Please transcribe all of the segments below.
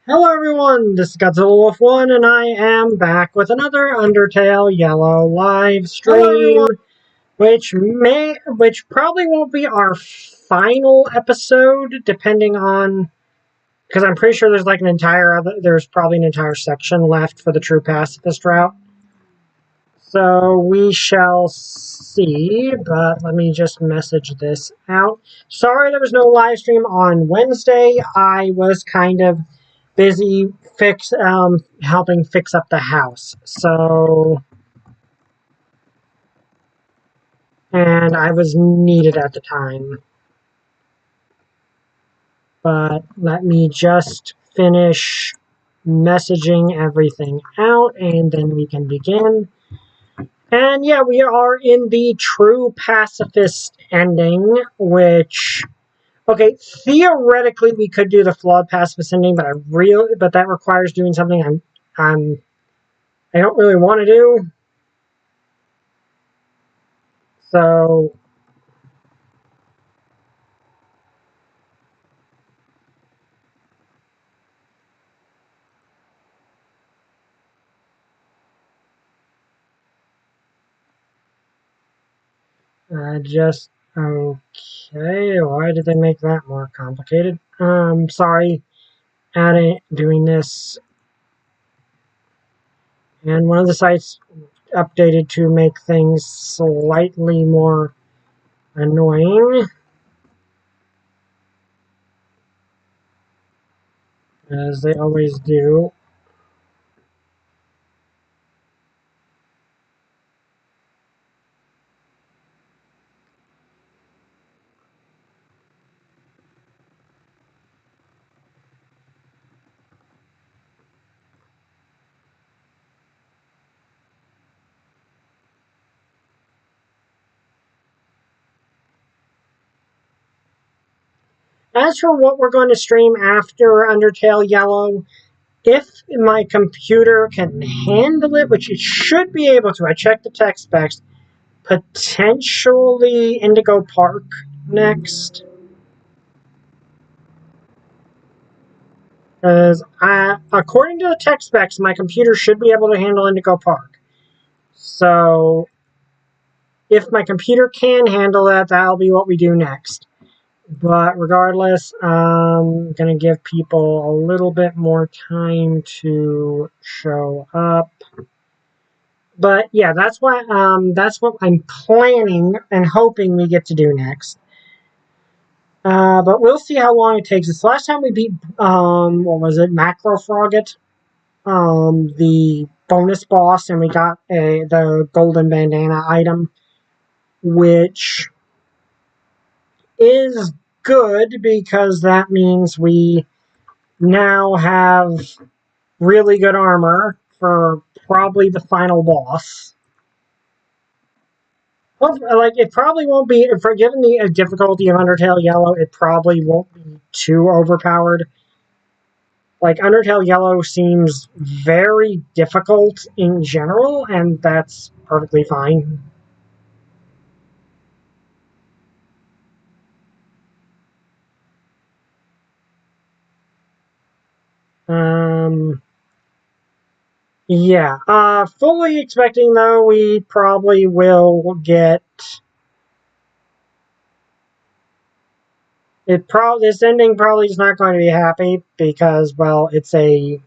Hello everyone, this is Godzilla with One, and I am back with another Undertale Yellow live stream, which probably won't be our final episode, depending on, because I'm pretty sure there's like there's probably an entire section left for the True Pacifist route. So we shall see, but let me just message this out. Sorry there was no live stream on Wednesday. I was kind of busy helping fix up the house. And I was needed at the time. But let me just finish messaging everything out, and then we can begin. And yeah, we are in the true pacifist ending, which, okay, theoretically we could do the flawed pacifist ending, but that requires doing something I don't really want to do. So just okay. Why did they make that more complicated? Sorry, doing this, and one of the sites updated to make things slightly more annoying, as they always do. As for what we're going to stream after Undertale Yellow, if my computer can handle it, which it should be able to, I checked the tech specs, potentially Indigo Park next. Because according to the tech specs, my computer should be able to handle Indigo Park. So, if my computer can handle that, that'll be what we do next. But regardless, I'm going to give people a little bit more time to show up. But yeah, that's what I'm planning and hoping we get to do next. But we'll see how long it takes us. Last time we beat, what was it, Macro Frogget, the bonus boss, and we got the golden bandana item, which is good because that means we now have really good armor for probably the final boss. Like, it probably won't be, for given the difficulty of Undertale Yellow, it probably won't be too overpowered. Like, Undertale Yellow seems very difficult in general, and that's perfectly fine. Yeah. Fully expecting, though, we probably will get... This ending probably is not going to be happy because, well, it's a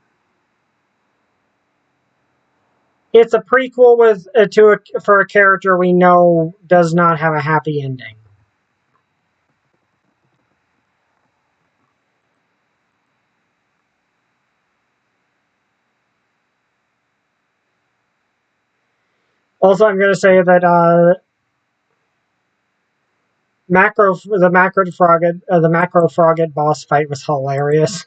prequel for a character we know does not have a happy ending. Also, I'm going to say that the Macro Frogget boss fight was hilarious.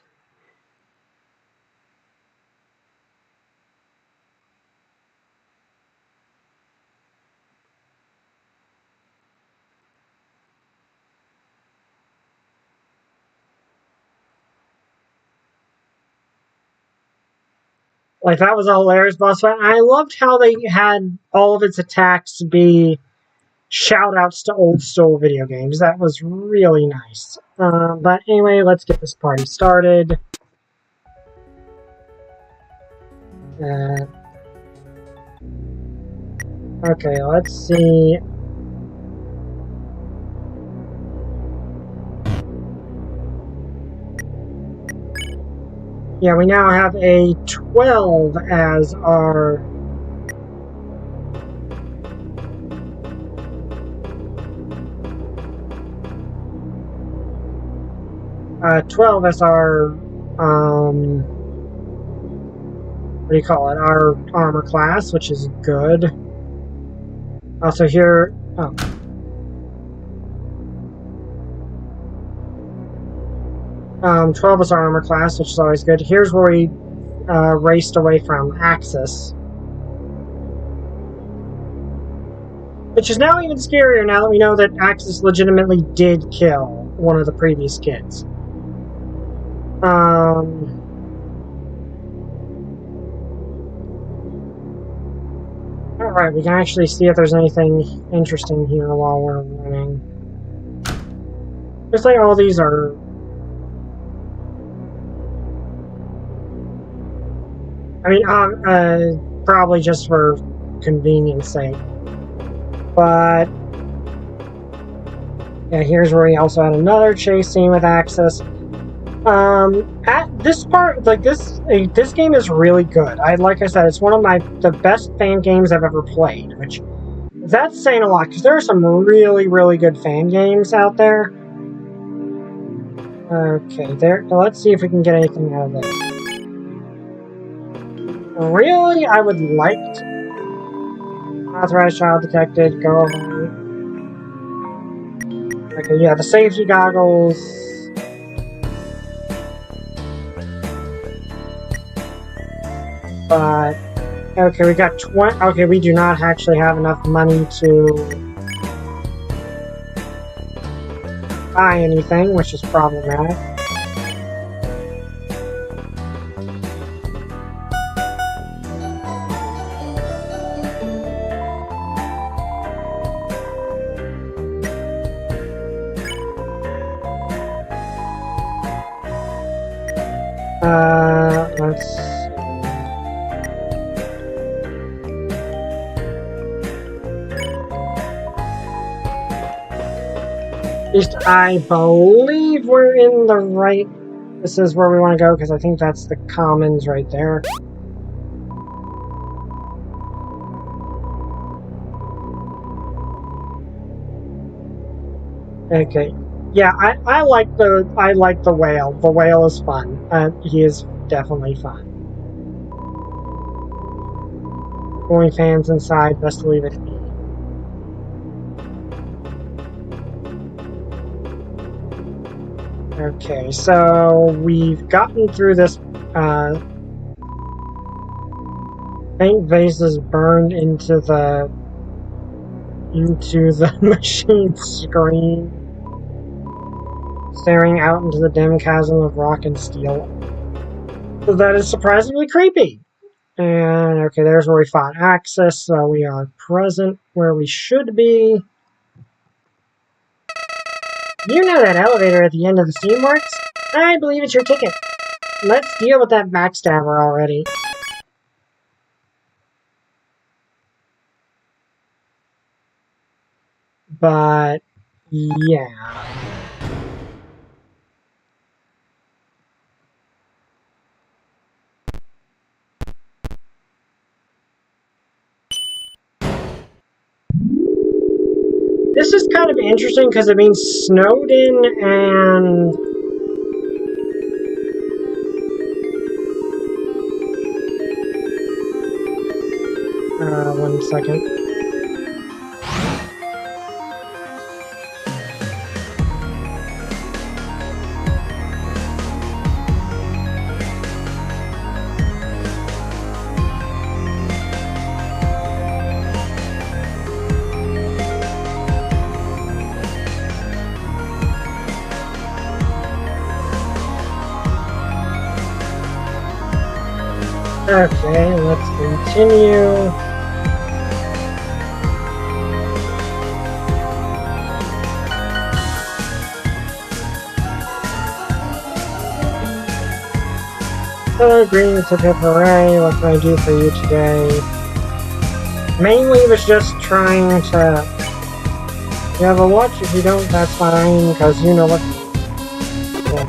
Like, that was a hilarious boss fight. I loved how they had all of its attacks be shout-outs to old school video games. That was really nice. But anyway, let's get this party started. Okay, let's see. Yeah, we now have a 12 as our... $12 as our, what do you call it? Our armor class, which is good. Also here, 12 is our armor class, which is always good. Here's where we raced away from Axis. Which is now even scarier now that we know that Axis legitimately did kill one of the previous kids. Alright, we can actually see if there's anything interesting here while we're running. Looks like all these are... I mean, probably just for convenience sake. But... yeah, here's where we also had another chase scene with Axis. At this part, like this game is really good. Like I said, it's one of the best fan games I've ever played, which that's saying a lot because there are some really, really good fan games out there. Okay, let's see if we can get anything out of this. Really, I would like to... authorized child detected, go over. Okay, yeah, the safety goggles. But, okay, we got 20, okay, we do not actually have enough money to buy anything, which is problematic. Let's... at least I believe we're in the right... this is where we want to go, because I think that's the commons right there. Okay. Yeah, I like the whale. The whale is fun. He is definitely fun. Only fans inside, best to leave it be. Okay, so we've gotten through this, paint vases burned into the machine screen, staring out into the dim chasm of rock and steel. So that is surprisingly creepy. And, okay, there's where we fought Axis, so we are present where we should be. You know that elevator at the end of the scene works? I believe it's your ticket. Let's deal with that backstabber already. But, yeah. This is kind of interesting because it means Snowden and... 1 second. Okay, let's continue. Hello, greetings, hip hip hooray, what can I do for you today? Mainly was just trying to... You have a watch? If you don't, that's fine, because you know what... Yeah.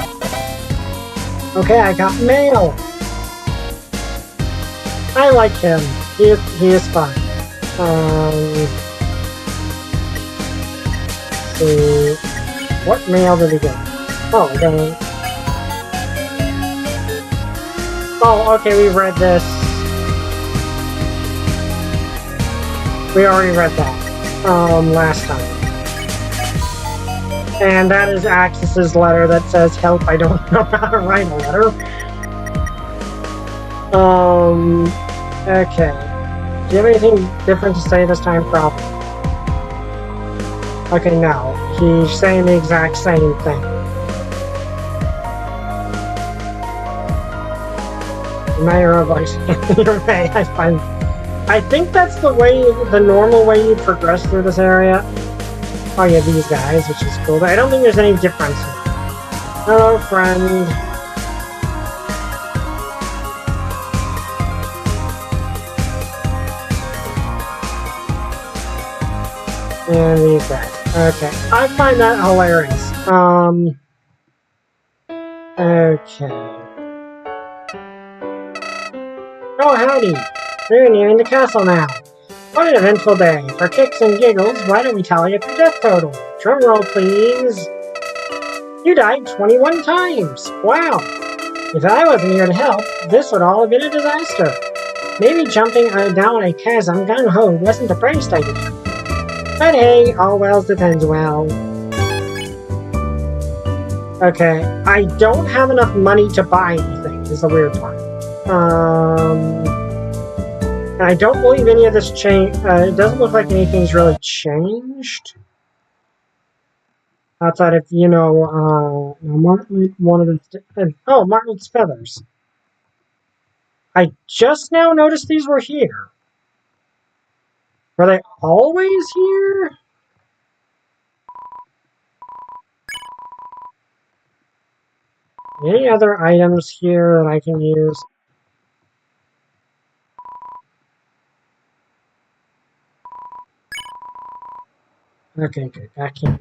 Okay, I got mail! I like him. He is fun. Let's see... What mail did we get? Oh, we got one. Oh, okay, we read this. We already read that, last time. And that is Axis's letter that says, help, I don't know how to write a letter. Okay. Do you have anything different to say this time, Probably. Okay, no. He's saying the exact same thing. Mayor of I think that's the normal way you progress through this area. Oh yeah, these guys, which is cool. But I don't think there's any difference. Hello, friend. And these guys. Okay. I find that hilarious. Okay. Oh, howdy! We're nearing the castle now. What an eventful day. For kicks and giggles, why don't we tally up your death total? Drum roll, please. You died 21 times. Wow. If I wasn't here to help, this would all have been a disaster. Maybe jumping down a chasm gung-ho wasn't the brightest idea. But hey, all wells that ends well. Okay, I don't have enough money to buy anything, is the weird part. And I don't believe any of this change. It doesn't look like anything's really changed. Outside of, you know, Martlet wanted to. Oh, Martlet's feathers. I just now noticed these were here. Were they always here? Any other items here that I can use? Okay, good. Back in.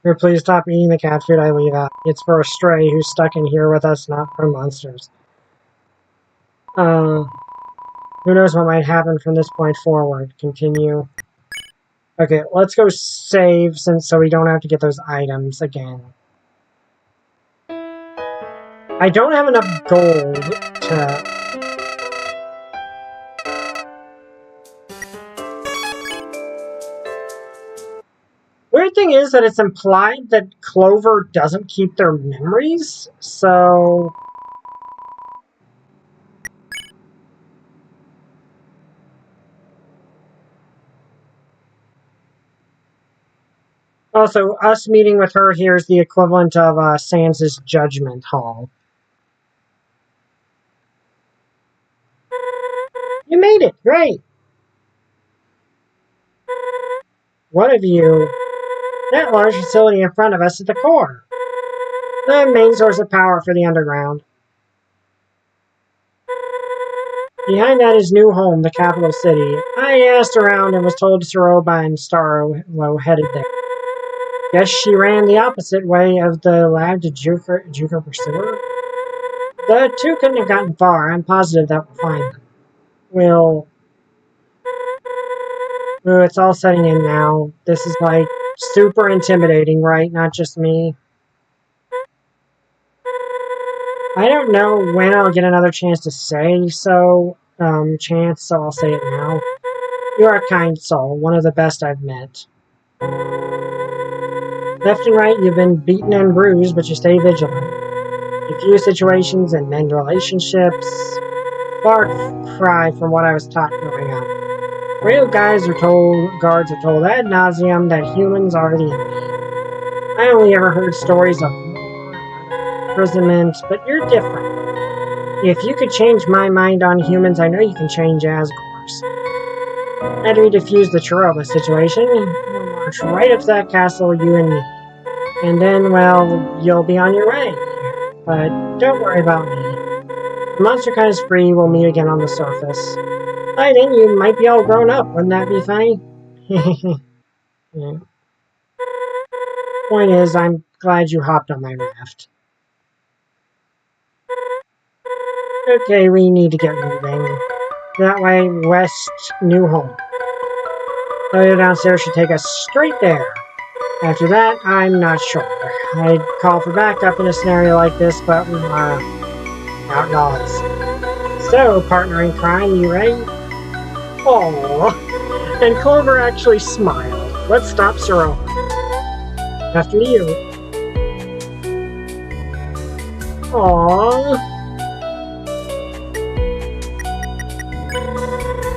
Here, please stop eating the cat food I leave out. It's for a stray who's stuck in here with us, not for monsters. Who knows what might happen from this point forward. Continue. Okay, let's go save so we don't have to get those items again. I don't have enough gold to... Weird thing is that it's implied that Clover doesn't keep their memories, so... Also, us meeting with her here is the equivalent of Sans' Judgment Hall. You made it! Great! What have you... That large facility in front of us is the core. The main source of power for the underground. Behind that is new home, the capital city. I asked around and was told Saroba and Starlo headed there. Guess she ran the opposite way of the lab to Juker pursue her. The two couldn't have gotten far. I'm positive that we'll find them. We'll... Ooh, it's all setting in now. This is like super intimidating, right? Not just me. I don't know when I'll get another chance to say so, so I'll say it now. You are a kind soul, one of the best I've met. Left and right, you've been beaten and bruised, but you stay vigilant. Defuse situations and mend relationships. Far cry from what I was taught growing up. Real guards are told ad nauseum that humans are the enemy. I only ever heard stories of imprisonment, but you're different. If you could change my mind on humans, I know you can change Asgore's. After we defuse the Chiroba situation, we'll march right up to that castle, you and me. And then, well, you'll be on your way. But don't worry about me. The monster kind is free, we'll meet again on the surface. By then, you might be all grown up, wouldn't that be funny? Yeah. Point is, I'm glad you hopped on my raft. Okay, we need to get moving. That way, west, new home. The downstairs should take us straight there. After that, I'm not sure. I'd call for backup in a scenario like this, but outlaws. So, partner in crime, you ready? Aww. And Clover actually smiled. Let's stop Sirona. After you. Aww.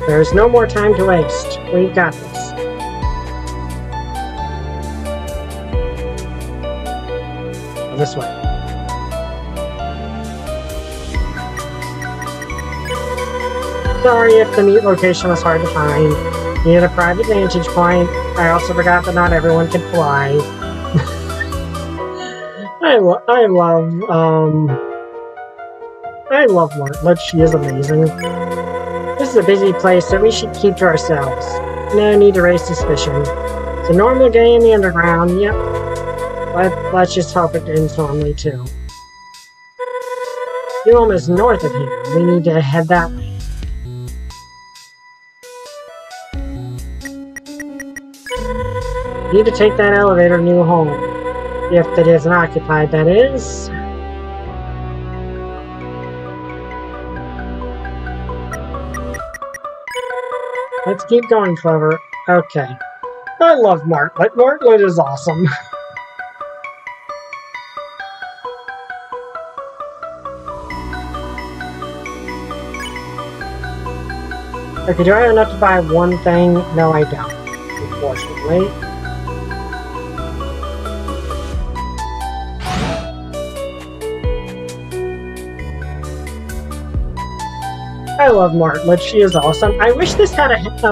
There's no more time to waste. We've got this. This way. Sorry if the meet location was hard to find. Needed a private vantage point. I also forgot that not everyone can fly. I love Martlet. She is amazing. This is a busy place, so we should keep to ourselves. No need to raise suspicion. It's a normal day in the underground, yep. Let's just hope it ends normally, too. New home is north of here. We need to head that way. Need to take that elevator to New Home. If it isn't occupied, that is. Let's keep going, Clover. Okay. I love Martlet. Martlet is awesome. Okay, do I have enough to buy one thing? No, I don't, unfortunately. I love Martlet, she is awesome. I wish this had it's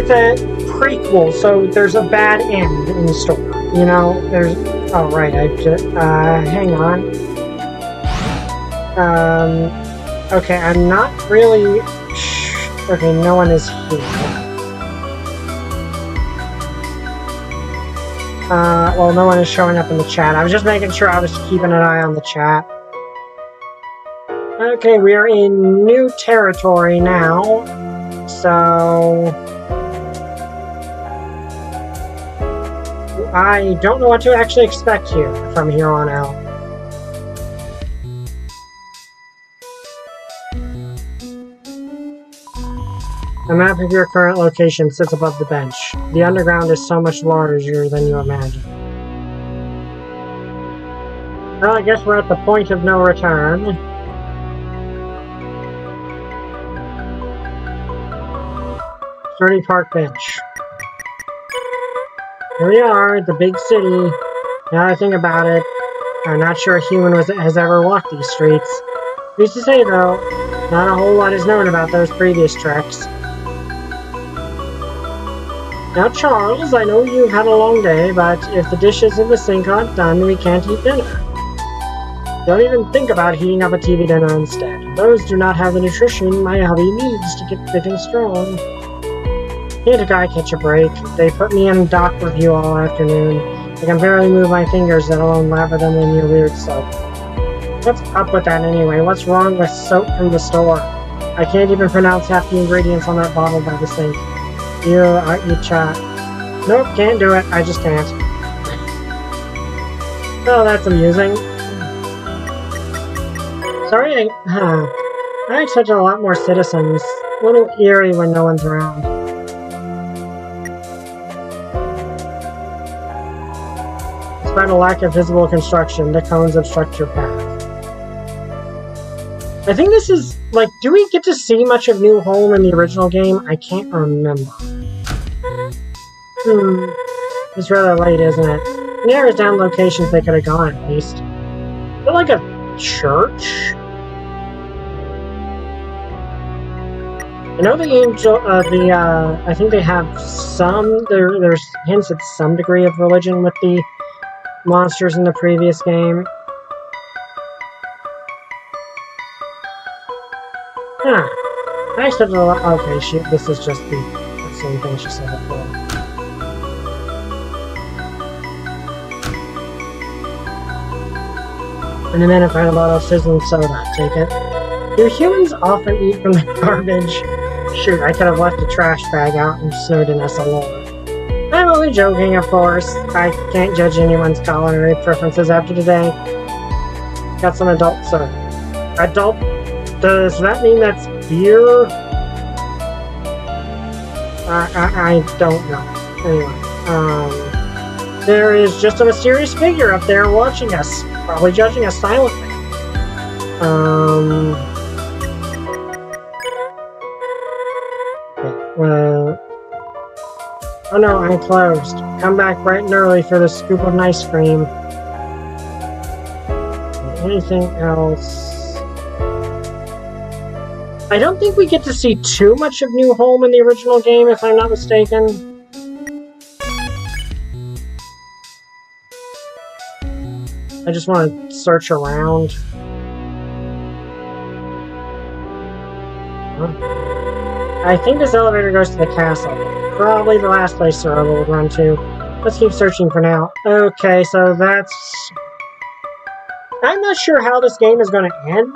a prequel, so there's a bad end in the story. You know, there's, oh right, hang on. Okay, I'm not really okay, no one is here. Well, no one is showing up in the chat. I was just making sure I was keeping an eye on the chat. Okay, we are in new territory now. So I don't know what to actually expect here from here on out. The map of your current location sits above the bench. The underground is so much larger than you imagine. Well, I guess we're at the point of no return. Sturdy Park Bench. Here we are, the big city. Now that I think about it, I'm not sure a human has ever walked these streets. Who's to say, though, not a whole lot is known about those previous treks. Now, Charles, I know you've had a long day, but if the dishes in the sink aren't done, we can't eat dinner. Don't even think about heating up a TV dinner instead. Those do not have the nutrition my hubby needs to get fit and strong. Can't a guy catch a break? They put me in doc review all afternoon. I can barely move my fingers, let alone lather them in your weird soap. What's up with that anyway? What's wrong with soap from the store? I can't even pronounce half the ingredients on that bottle by the sink. You chat. Nope, can't do it. I just can't. Oh, that's amusing. Sorry, I touch a lot more citizens. A little eerie when no one's around. Despite a lack of visible construction, the cones obstruct your path. I think this is, like, do we get to see much of New Home in the original game? I can't remember. It's rather late, isn't it? It narrows down locations they could have gone, at least. Is it like a church? I know the angel, I think they have some, there's hints at some degree of religion with the monsters in the previous game. Huh. I said a lot. Okay, this is just the same thing she said before. In a minute, find a bottle of sizzling soda. Take it. Do humans often eat from the garbage? Shoot, I could have left a trash bag out and snowed in SLR. I'm only joking, of course. I can't judge anyone's culinary preferences after today. Got some adult soda. Adult? Does that mean that's beer? I don't know. Anyway, there is just a mysterious figure up there watching us, probably judging us silently. Well, oh no, I'm closed. Come back bright and early for the scoop of ice cream. Anything else? I don't think we get to see too much of New Home in the original game, if I'm not mistaken. I just want to search around. I think this elevator goes to the castle. Probably the last place Sorroba would run to. Let's keep searching for now. Okay, so that's... I'm not sure how this game is going to end.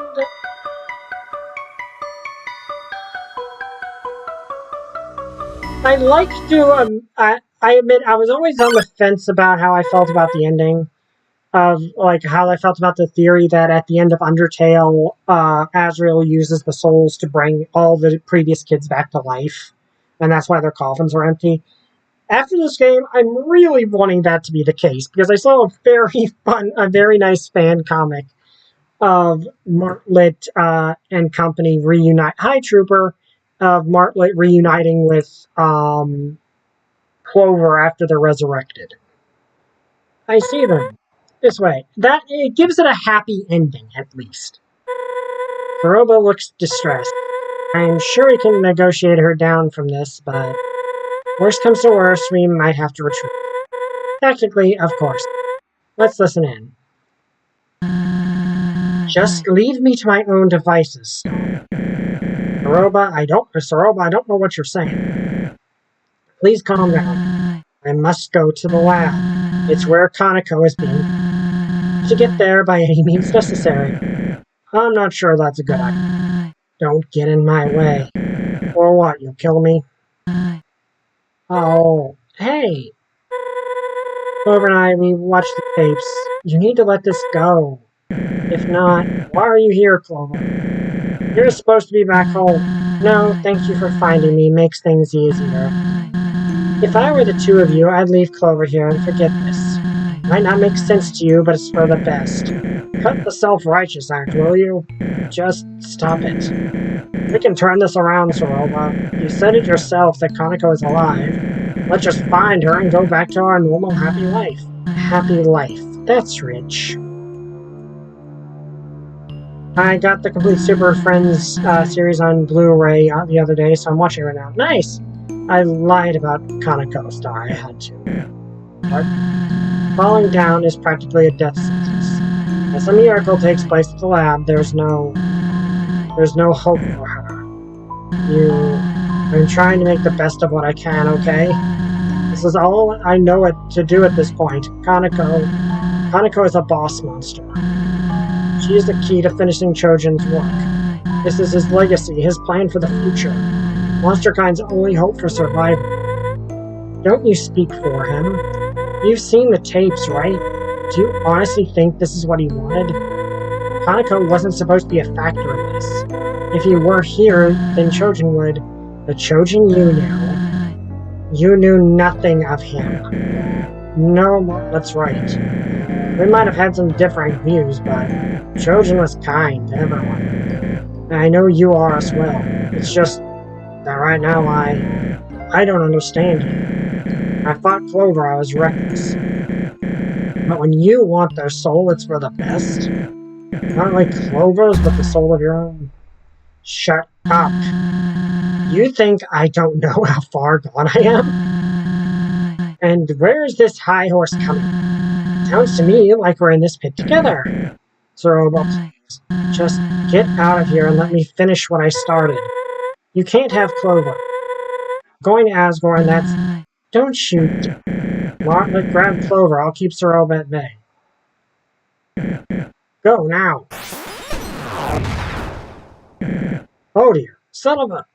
I like to, I admit, I was always on the fence about how I felt about the ending. Of, like, how I felt about the theory that at the end of Undertale, Azrael uses the souls to bring all the previous kids back to life. And that's why their coffins are empty. After this game, I'm really wanting that to be the case, because I saw a very nice fan comic of Martlet and company reunite. Hi, Trooper! Of Martlet reuniting with Clover after they're resurrected. I see them. This way. That it gives it a happy ending, at least. Sorroba looks distressed. I'm sure we can negotiate her down from this, but worst comes to worst, we might have to retreat. Tactically, of course. Let's listen in. Just leave me to my own devices. Sorroba, I don't know what you're saying. Please calm down. I must go to the lab. It's where Kaneko is being. To get there by any means necessary. I'm not sure that's a good idea. Don't get in my way. Or what, you'll kill me? Oh, hey. Clover and I, we watched the tapes. You need to let this go. If not, why are you here, Clover? You're supposed to be back home. No, thank you for finding me. Makes things easier. If I were the two of you, I'd leave Clover here and forget this. Might not make sense to you, but it's for the best. Cut the self-righteous act, will you? Just stop it. We can turn this around, Sorroba. You said it yourself that Kaneko is alive. Let's just find her and go back to our normal happy life. Happy life. That's rich. I got the Complete Super Friends series on Blu-ray the other day, so I'm watching it right now. Nice! I lied about Kaneko Star. I had to. But falling down is practically a death sentence. As some miracle takes place at the lab, there's no hope for her. I'm trying to make the best of what I can, okay? This is all I know to do at this point. Kaneko is a boss monster. She is the key to finishing Chojin's work. This is his legacy, his plan for the future. Monsterkind's only hope for survival. Don't you speak for him. You've seen the tapes, right? Do you honestly think this is what he wanted? Kaneko wasn't supposed to be a factor in this. If he were here, then Chojin would. The Chojin you knew. You knew nothing of him. No, that's right. We might have had some differing views, but Chojin was kind to everyone. And I know you are as well. It's just that right now I don't understand you. I fought Clover, I was reckless. But when you want their soul, it's for the best. Not like Clover's, but the soul of your own. Shut up. You think I don't know how far gone I am? And where is this high horse coming? Sounds to me like we're in this pit together. Zeroba, please. Just get out of here and let me finish what I started. You can't have Clover. Going to Asgore and that's... Don't shoot. Martlet, grab Clover. I'll keep Zeroba at bay. Go, now. Oh dear. Son of a...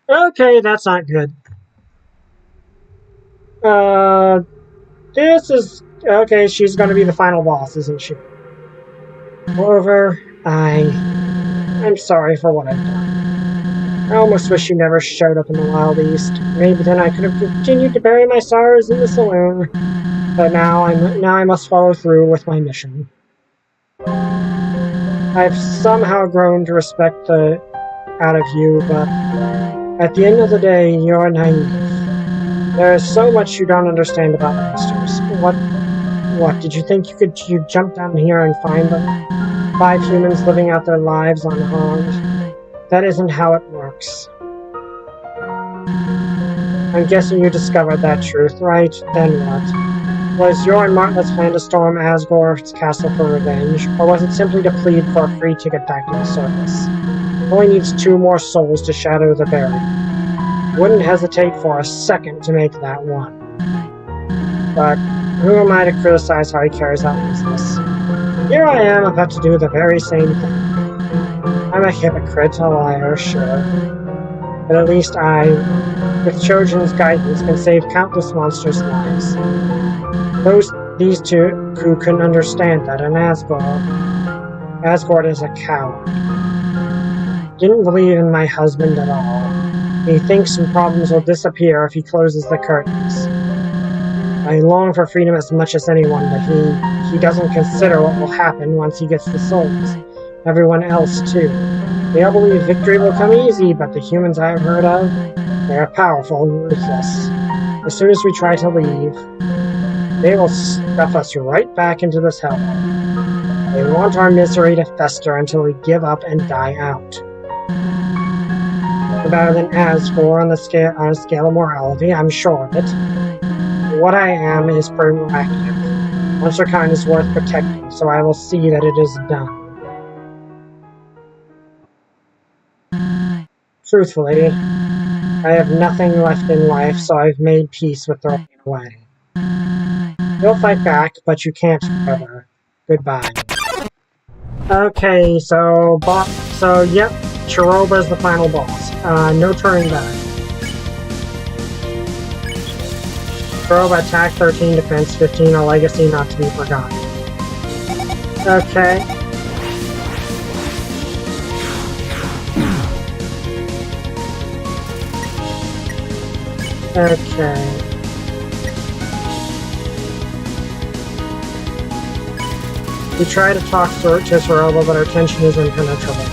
Okay, that's not good. This is... Okay, she's gonna be the final boss, isn't she? Clover, I'm sorry for what I've done. I almost wish you never showed up in the Wild East. Maybe then I could have continued to bury my sorrows in the saloon. But now I must follow through with my mission. I've somehow grown to respect the out of you, but at the end of the day, you're naive. There is so much you don't understand about monsters. What, did you think you'd jump down here and find them? 5 humans living out their lives unharmed? That isn't how it works. I'm guessing you discovered that truth, right? Then what? Was your and Martlet's plan to storm Asgore's castle for revenge, or was it simply to plead for a free ticket back to the circus? Only needs 2 more souls to shadow the buried. Wouldn't hesitate for a second to make that one. But who am I to criticize how he carries out business? Here I am about to do the very same thing. I'm a hypocrite, a liar, sure. But at least I, with Chojin's guidance, can save countless monsters' lives. These two who couldn't understand that in Asgore. Asgore is a coward. Didn't believe in my husband at all. He thinks some problems will disappear if he closes the curtains. I long for freedom as much as anyone, but he doesn't consider what will happen once he gets the souls. Everyone else, too. They all believe victory will come easy, but the humans I've heard of, they are powerful and ruthless. As soon as we try to leave, they will stuff us right back into this hell. They want our misery to fester until we give up and die out. Better than Asgore on a scale of morality, I'm sure of it. What I am is proactive. Monsterkind is worth protecting, so I will see that it is done. Truthfully, I have nothing left in life, so I've made peace with throwing it away. You'll fight back, but you can't forever. Goodbye. Okay, so yep, Zeroba is the final boss. No turning back. Zeroba attack, 13 defense, 15 a legacy not to be forgotten. Okay. Okay. We try to talk to Zeroba, but our tension is impenetrable.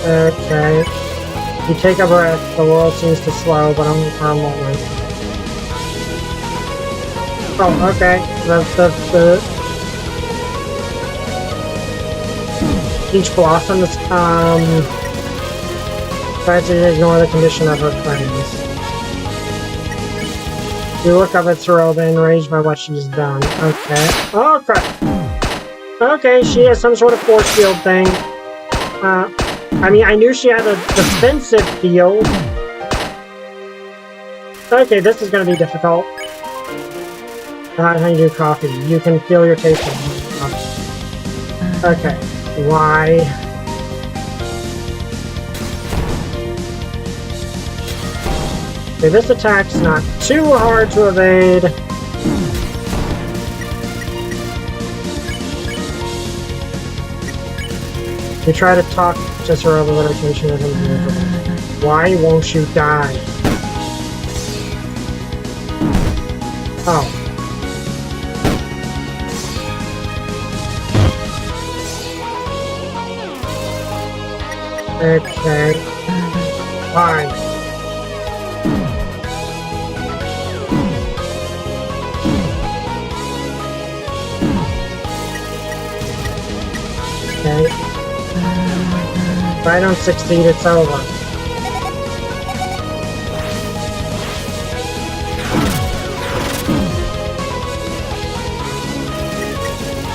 Okay. You take a breath, the world seems to slow, but only for a moment. Oh, okay. Each blossom is, try to ignore the condition of her friends. You look up at Zeroba, enraged by what she's done. Okay. Oh, crap. Okay, she has some sort of force field thing. I mean, I knew she had a defensive field. Okay, this is going to be difficult. How do you do coffee? You can feel your taste of coffee. Okay. Why? Okay, this attack's not too hard to evade. You try to talk to Zeroba, but her tension is impenetrable. Why won't you die? Oh. Okay. Fine. Okay. If I don't succeed, it's over.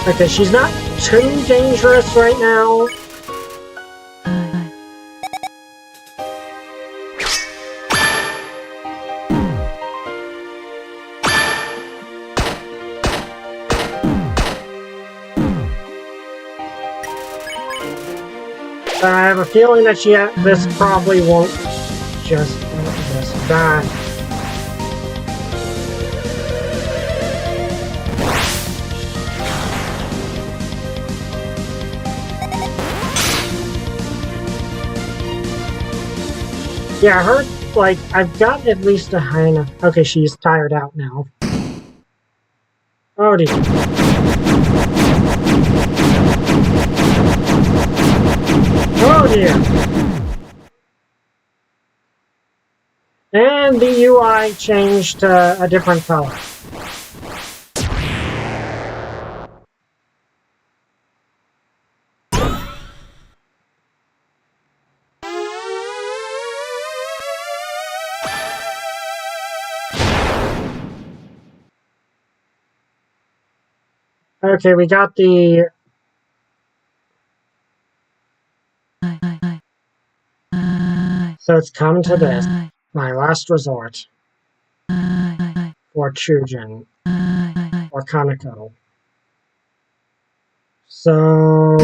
Okay, she's not too dangerous right now. I have a feeling that this probably won't just die. Yeah, I heard, like, I've got at least a high enough... Okay, she's tired out now. Oh dear. Oh dear. And the UI changed to a different color. Okay, we got the... So it's come to this, my last resort. For Chujin. Or Kaneko. So...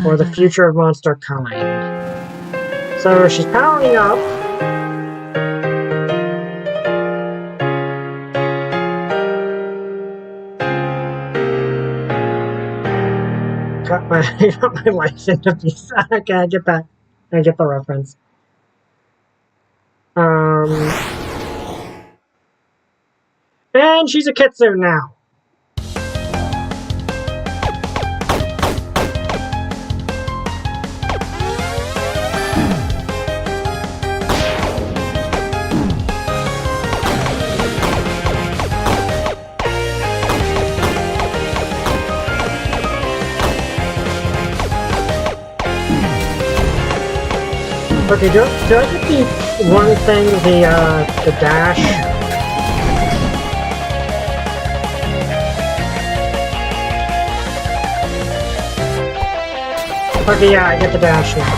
For the future of monster kind. So she's powering up. Got my life into pieces. Okay, I get that. I get the reference. And she's a kitsune now. Okay, do I get the one thing, the dash? Okay, yeah, I get the dash now.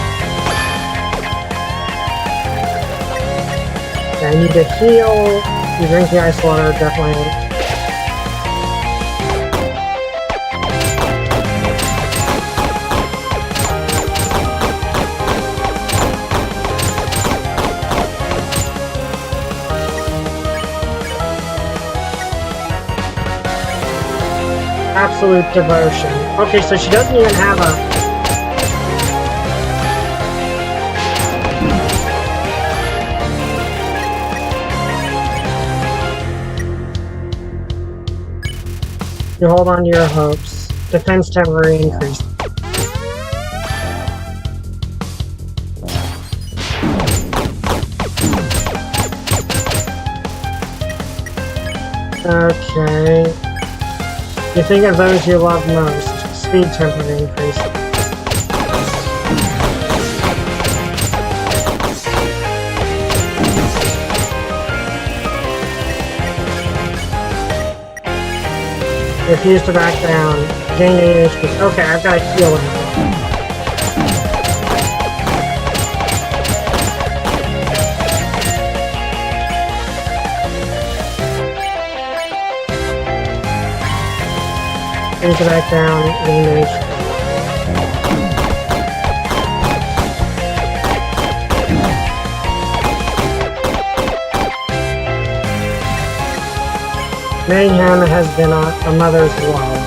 Okay, I need to heal. You drink the ice water, definitely. Absolute devotion. Okay, so she doesn't even have a... You hold on to your hopes. Defense temporary increase. Okay. You think of those you love most. Speed temporary increase. Refuse to back down. Gain 8 HP. Okay, I've got to heal him. Refuse to back down. Gain 8 HP. Mayhem has been a mother's love.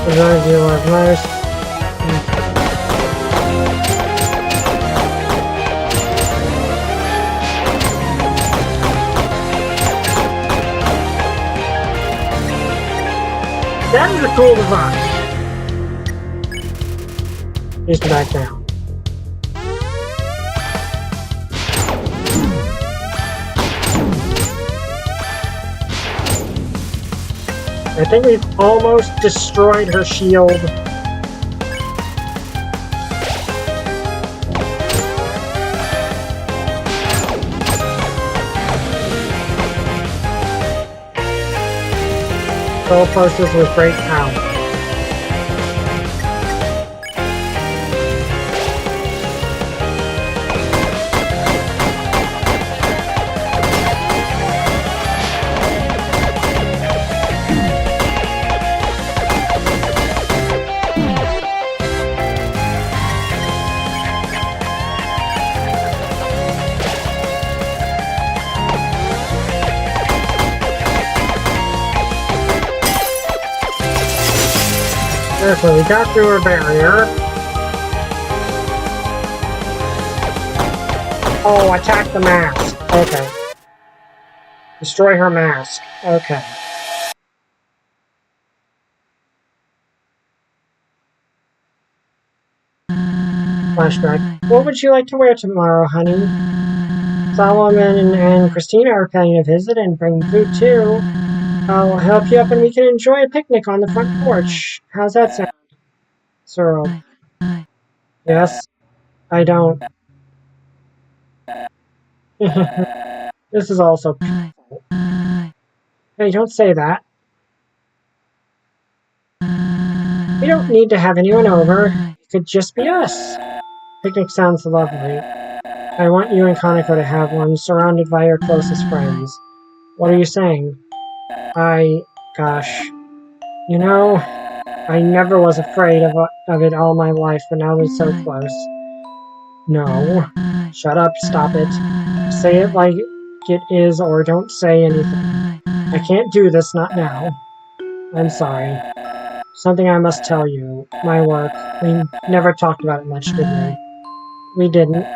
For those you love most. That is a cool device. Just back down. I think we've almost destroyed her shield. Soul pulses with great power. So we got through her barrier. Oh, attack the mask. Okay. Destroy her mask. Okay. Flashback. What would you like to wear tomorrow, honey? Solomon and Christina are paying a visit and bring food too. I'll help you up and we can enjoy a picnic on the front porch. How's that sound? Cyril. Yes? I don't. This is also painful. Hey, don't say that. We don't need to have anyone over. It could just be us. Picnic sounds lovely. I want you and Kaneko to have one, surrounded by your closest friends. What are you saying? Gosh. You know, I never was afraid of it all my life, but now it's so close. No. Shut up, stop it. Say it like it is, or don't say anything. I can't do this, not now. I'm sorry. Something I must tell you. My work. We never talked about it much, did we? We didn't.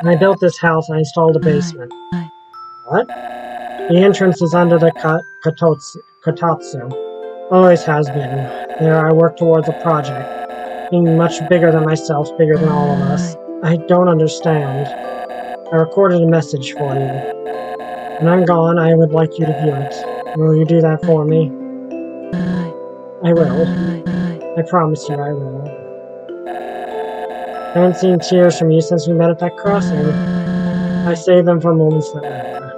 When I built this house, I installed a basement. What? The entrance is under the kotatsu. Always has been. There I work towards a project. Being much bigger than myself, bigger than all of us. I don't understand. I recorded a message for you. When I'm gone, I would like you to view it. Will you do that for me? I will. I promise you I will. I haven't seen tears from you since we met at that crossing. I save them for moments that matter.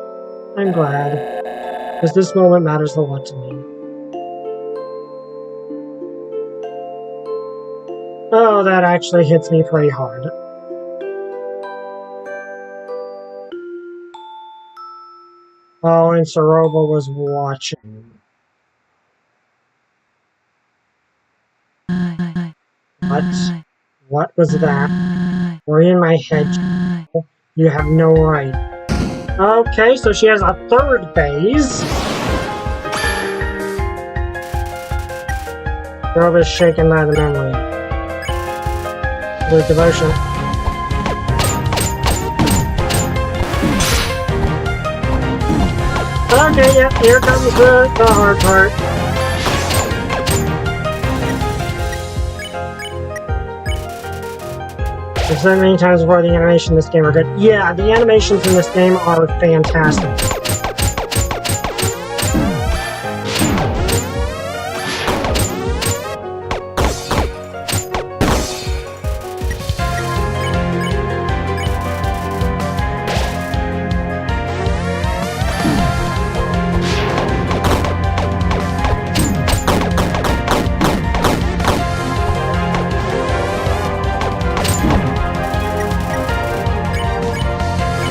I'm glad, because this moment matters a lot to me. Oh, that actually hits me pretty hard. Oh, and Soroba was watching. What? What was that? We're in my head. You have no right. Okay, so she has a third phase. Soroba's shaken by the memory. With devotion. Okay, yep, here comes the hard part. I've said many times before, the animation in this game are good. Yeah, the animations in this game are fantastic.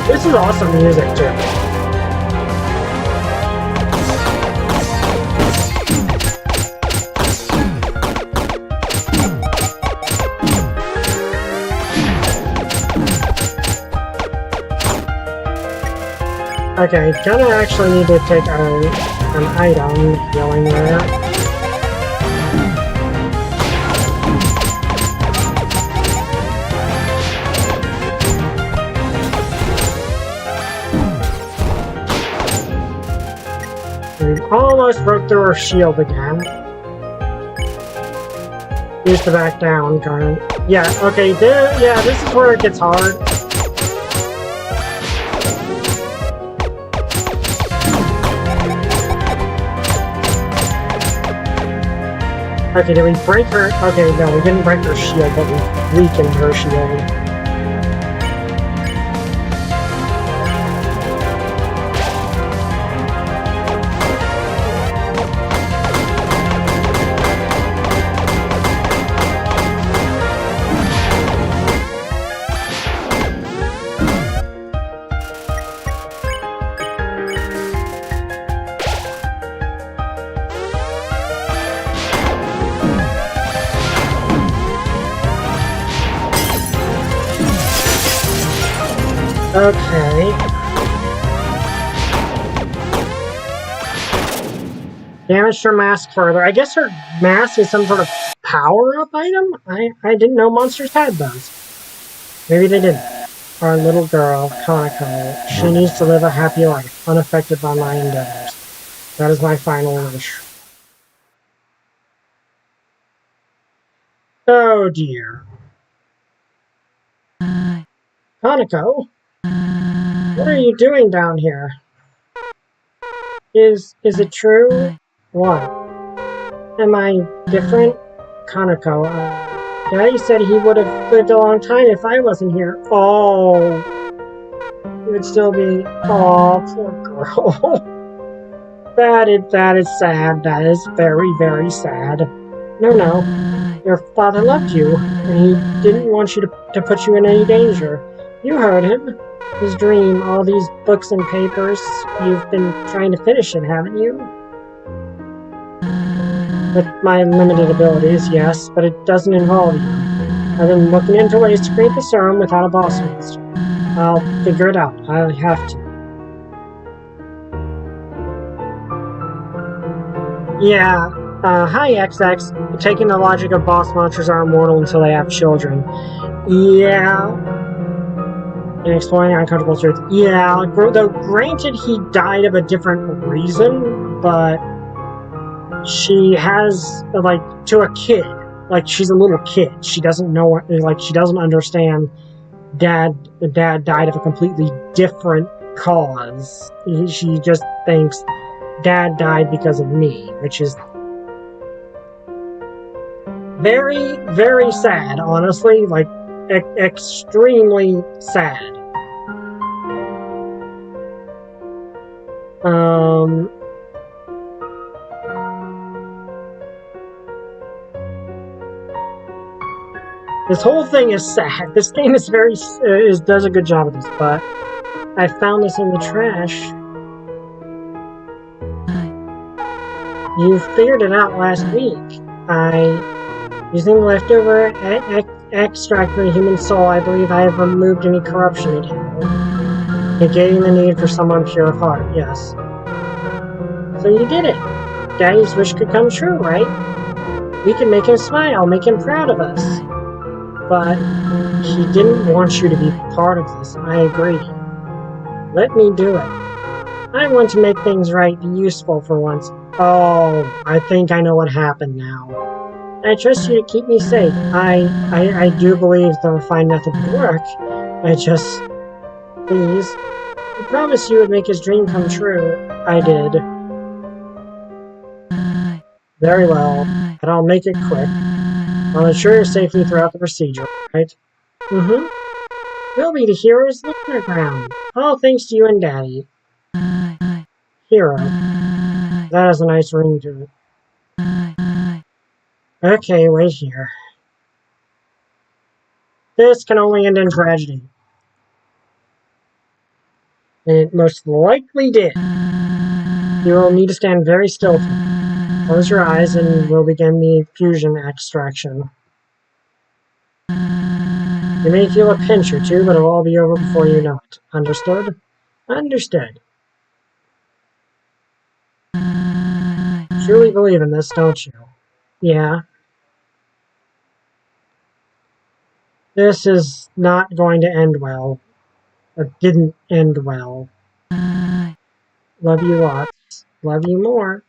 This is awesome music, too. Okay, gonna actually need to take an item healing there. We've almost broke through her shield again. Used to back down, Garnet. Yeah, okay, yeah, this is where it gets hard. Okay, did we break her? Okay, no, we didn't break her shield, but we weakened her shield. Okay. Damage her mask further. I guess her mask is some sort of power-up item? I didn't know monsters had those. Maybe they didn't. Our little girl, Kanako, she needs to live a happy life, unaffected by my endeavors. That is my final wish. Oh dear. Kanako? What are you doing down here? Is it true? What? Am I different? Kanako, Daddy said he would have lived a long time if I wasn't here. Oh. He would still be... Oh, poor girl. That is sad. That is very, very sad. No. Your father loved you, and he didn't want you to put you in any danger. You heard him. His dream, all these books and papers. You've been trying to finish it, haven't you? With my limited abilities, yes, but it doesn't involve you. I've been looking into ways to create the serum without a boss monster. I'll figure it out. I have to. Yeah. Hi, XX. Taking the logic of boss monsters are immortal until they have children. Yeah. And exploring the uncomfortable truth. Yeah. Though, granted, he died of a different reason, but she has, like, to a kid. Like, she's a little kid. She doesn't know what, like, she doesn't understand Dad died of a completely different cause. She just thinks Dad died because of me, which is very, very sad, honestly. Like, extremely sad. This whole thing is sad. This game is does a good job of this, but I found this in the trash. You figured it out last week. Using leftover extract from a human soul, I believe I have removed any corruption it held, negating the need for someone pure of heart, yes. So you did it. Daddy's wish could come true, right? We can make him smile, make him proud of us. But he didn't want you to be part of this. I agree. Let me do it. I want to make things right, be useful for once. Oh, I think I know what happened now. I trust you to keep me safe. I do believe the refined method would work. Please. You promised you would make his dream come true. I did. Very well, but I'll make it quick. I'll ensure your safety throughout the procedure, right? Mm-hmm. We'll be the heroes of the underground. All thanks to you and Daddy. Hero. That has a nice ring to it. Okay, wait here. This can only end in tragedy. And it most likely did. You will need to stand very still. Close your eyes and we'll begin the fusion extraction. You may feel a pinch or two, but it'll all be over before you know it. Understood? Understood. Truly believe in this, don't you? Yeah. This is not going to end well. It didn't end well. Love you lots. Love you more.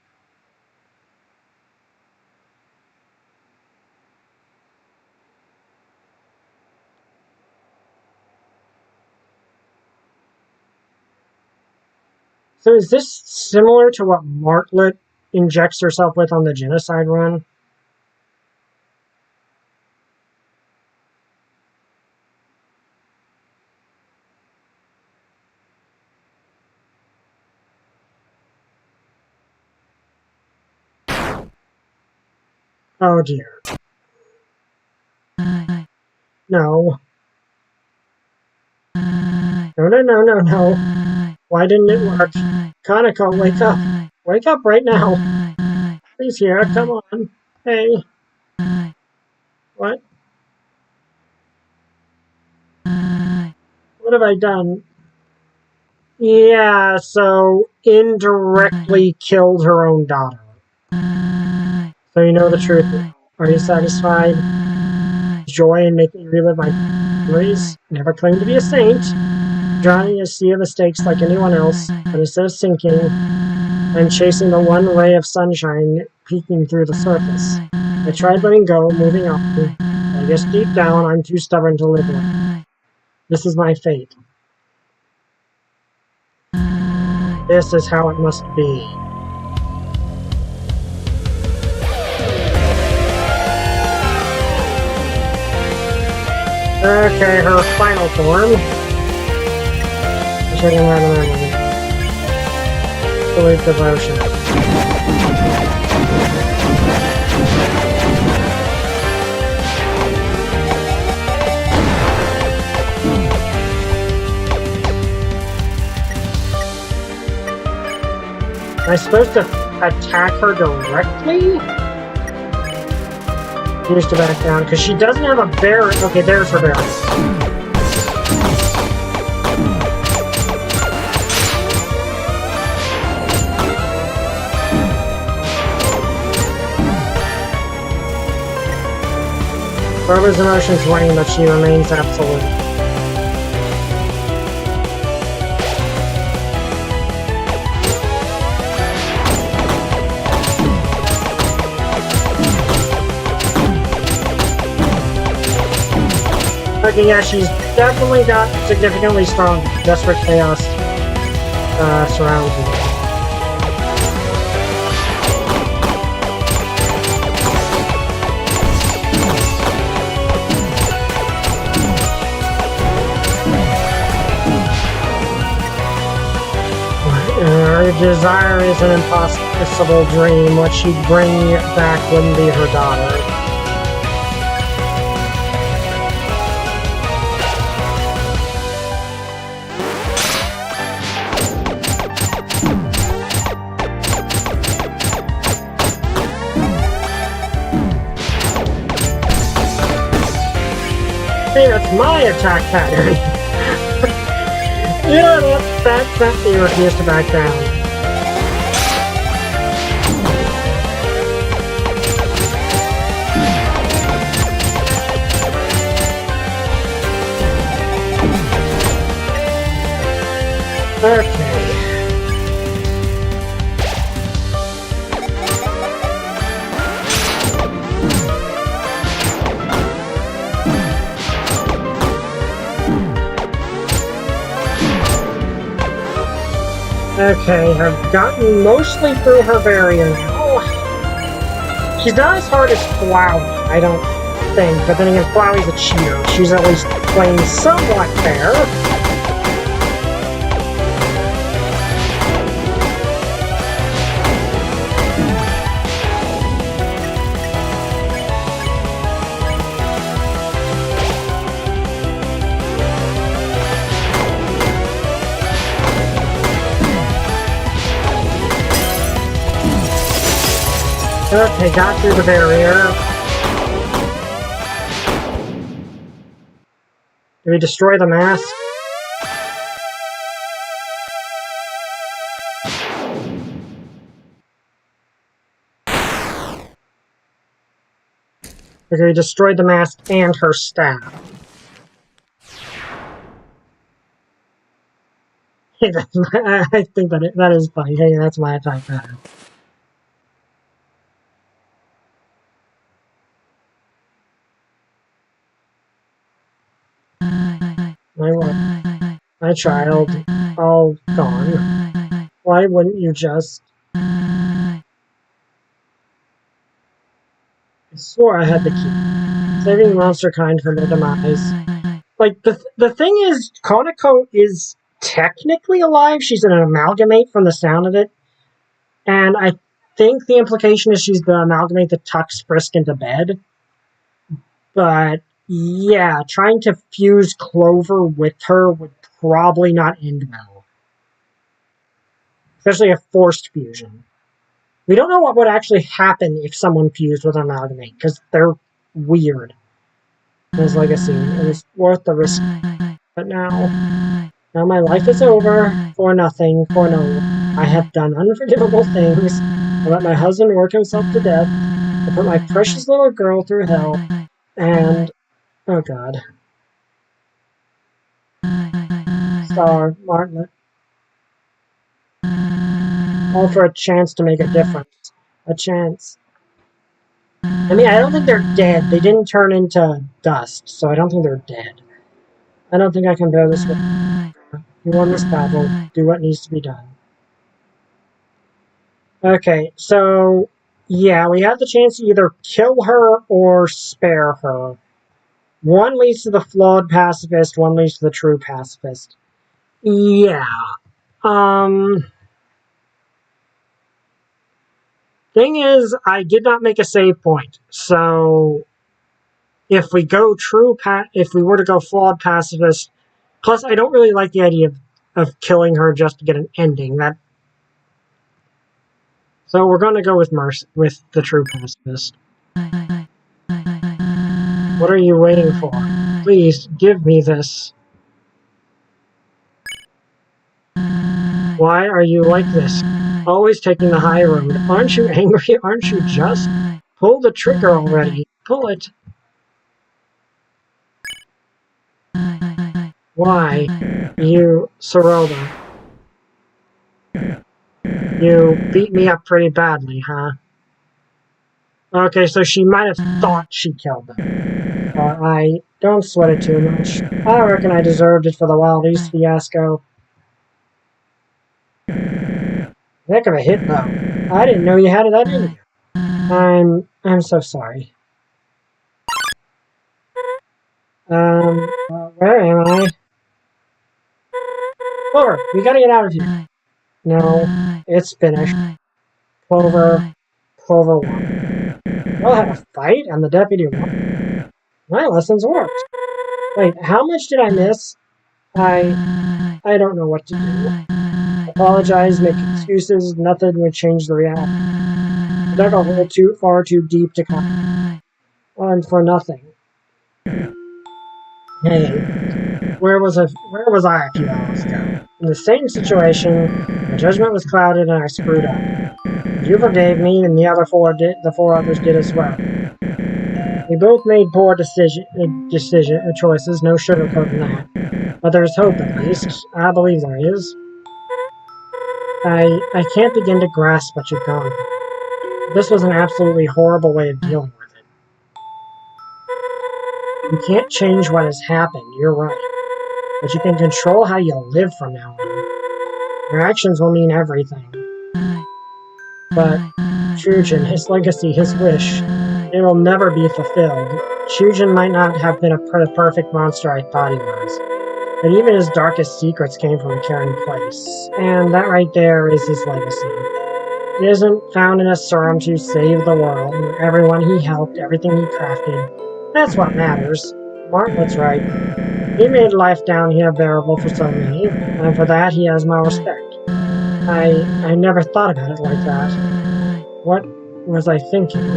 So is this similar to what Martlet injects herself with on the genocide run? Oh dear. No. No, no, no, no, no. Why didn't it work? Kaneko, wake up. Wake up right now. Please here, come on. Hey. What? What have I done? Yeah, so indirectly killed her own daughter. So you know the truth now. Are you satisfied? Joy in making me relive my memories. Never claimed to be a saint. Drowning in a sea of mistakes like anyone else, but instead of sinking, I'm chasing the one ray of sunshine peeking through the surface. I tried letting go, moving on, but I guess deep down I'm too stubborn to live with. This is my fate. This is how it must be. Okay, her final form. Checking that memory. Absolute devotion. Am I supposed to attack her directly? Used to back down, because she doesn't have a barrier. Okay, there's her barrier. Barbara's emotions wane, but she remains absolute. Okay, yeah, she's definitely got significantly strong Desperate Chaos surrounds her. Her desire is an impossible dream. What she'd bring back wouldn't be her daughter. Hey, that's my attack pattern. Yeah, that's he refused to back down. Okay. Okay, I've gotten mostly through her barrier now. She's not as hard as Flowey, I don't think, but then again, Flowey's a cheater. She's at least playing somewhat fair. Okay, got through the barrier. Did we destroy the mask? Okay, we destroyed the mask and her staff. Hey, I think that is funny. Hey, that's my attack pattern. My child, all gone. Why wouldn't you just... I swore I had the key. Saving monster kind from their demise. Like, the thing is, Konako is technically alive. She's an amalgamate from the sound of it. And I think the implication is she's the amalgamate that tucks Frisk into bed. But yeah, trying to fuse Clover with her would probably not end well. Especially a forced fusion. We don't know what would actually happen if someone fused with Amalgamate, because they're weird. His legacy, it was worth the risk. But now my life is over, for nothing, for no one. I have done unforgivable things. I let my husband work himself to death. I put my precious little girl through hell. And, oh god. Star, Martlet. All for a chance to make a difference. A chance. I mean, I don't think they're dead. They didn't turn into dust, so I don't think they're dead. I don't think I can bear this with you. You won this battle. Do what needs to be done. Okay, so yeah, we have the chance to either kill her or spare her. One leads to the flawed pacifist, one leads to the true pacifist. Yeah. Thing is, I did not make a save point, so if we go if we were to go flawed pacifist, plus I don't really like the idea of killing her just to get an ending. So we're going to go with with the true pacifist. What are you waiting for? Please, give me this. Why are you like this? Always taking the high road. Aren't you angry? Aren't you just? Pull the trigger already. Pull it. Why? You, Soroba. You beat me up pretty badly, huh? Okay, so she might have thought she killed them. I don't sweat it too much. I reckon I deserved it for the Wild East fiasco. Heck of a hit, though. I didn't know you had that in you. I'm so sorry. Where am I? Clover, we gotta get out of here. No, it's finished. Clover won. Well, had a fight, and the deputy won. My lessons worked. Wait, how much did I miss? I don't know what to do. Apologize, make excuses, nothing would change the reality. I dug a hole far too deep to come. And for nothing. Hey, where was I a few hours ago? In the same situation, my judgment was clouded and I screwed up. You forgave me, and the four others did as well. We both made poor choices, no sugarcoating that. But there's hope, at least. I believe there is. I can't begin to grasp what you've gone through. This was an absolutely horrible way of dealing with it. You can't change what has happened, you're right. But you can control how you live from now on. Your actions will mean everything. But Chujin, his legacy, his wish, it will never be fulfilled. Chujin might not have been the perfect monster I thought he was. But even his darkest secrets came from a caring place. And that right there is his legacy. It isn't found in a serum to save the world, everyone he helped, everything he crafted. That's what matters. Martlet's right. He made life down here bearable for so many, and for that he has my respect. I never thought about it like that. What was I thinking?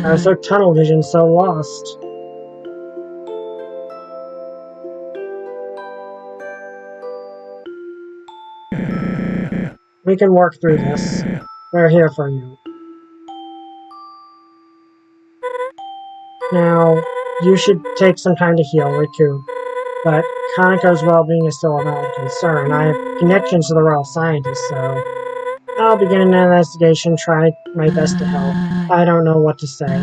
I was so tunnel vision, so lost. We can work through this. We're here for you. Now, you should take some time to heal, recoup. But Kaneko's well-being is still a valid concern. I have connections to the royal scientists, so I'll begin an investigation, try my best to help. I don't know what to say.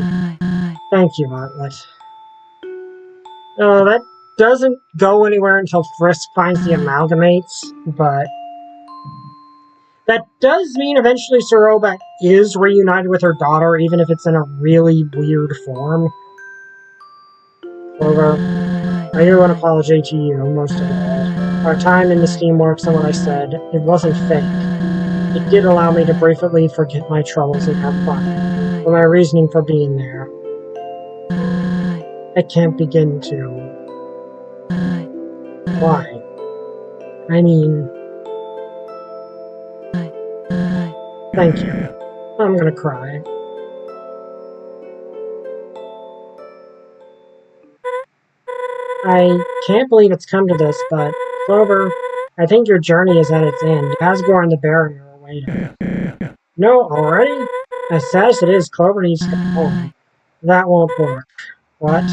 Thank you, Martlet. That doesn't go anywhere until Frisk finds the amalgamates, but that does mean eventually Soroba is reunited with her daughter, even if it's in a really weird form. Clover, I owe an apology to you, most of all. Our time in the Steamworks and what I said, it wasn't fake. It did allow me to briefly forget my troubles and have fun, but my reasoning for being there, I can't begin to. Why? I mean, thank you. I'm gonna cry. I can't believe it's come to this, but Clover, I think your journey is at its end. Asgore and the barrier are waiting. No, already? As sad as it is, Clover needs to go home. That won't work. What?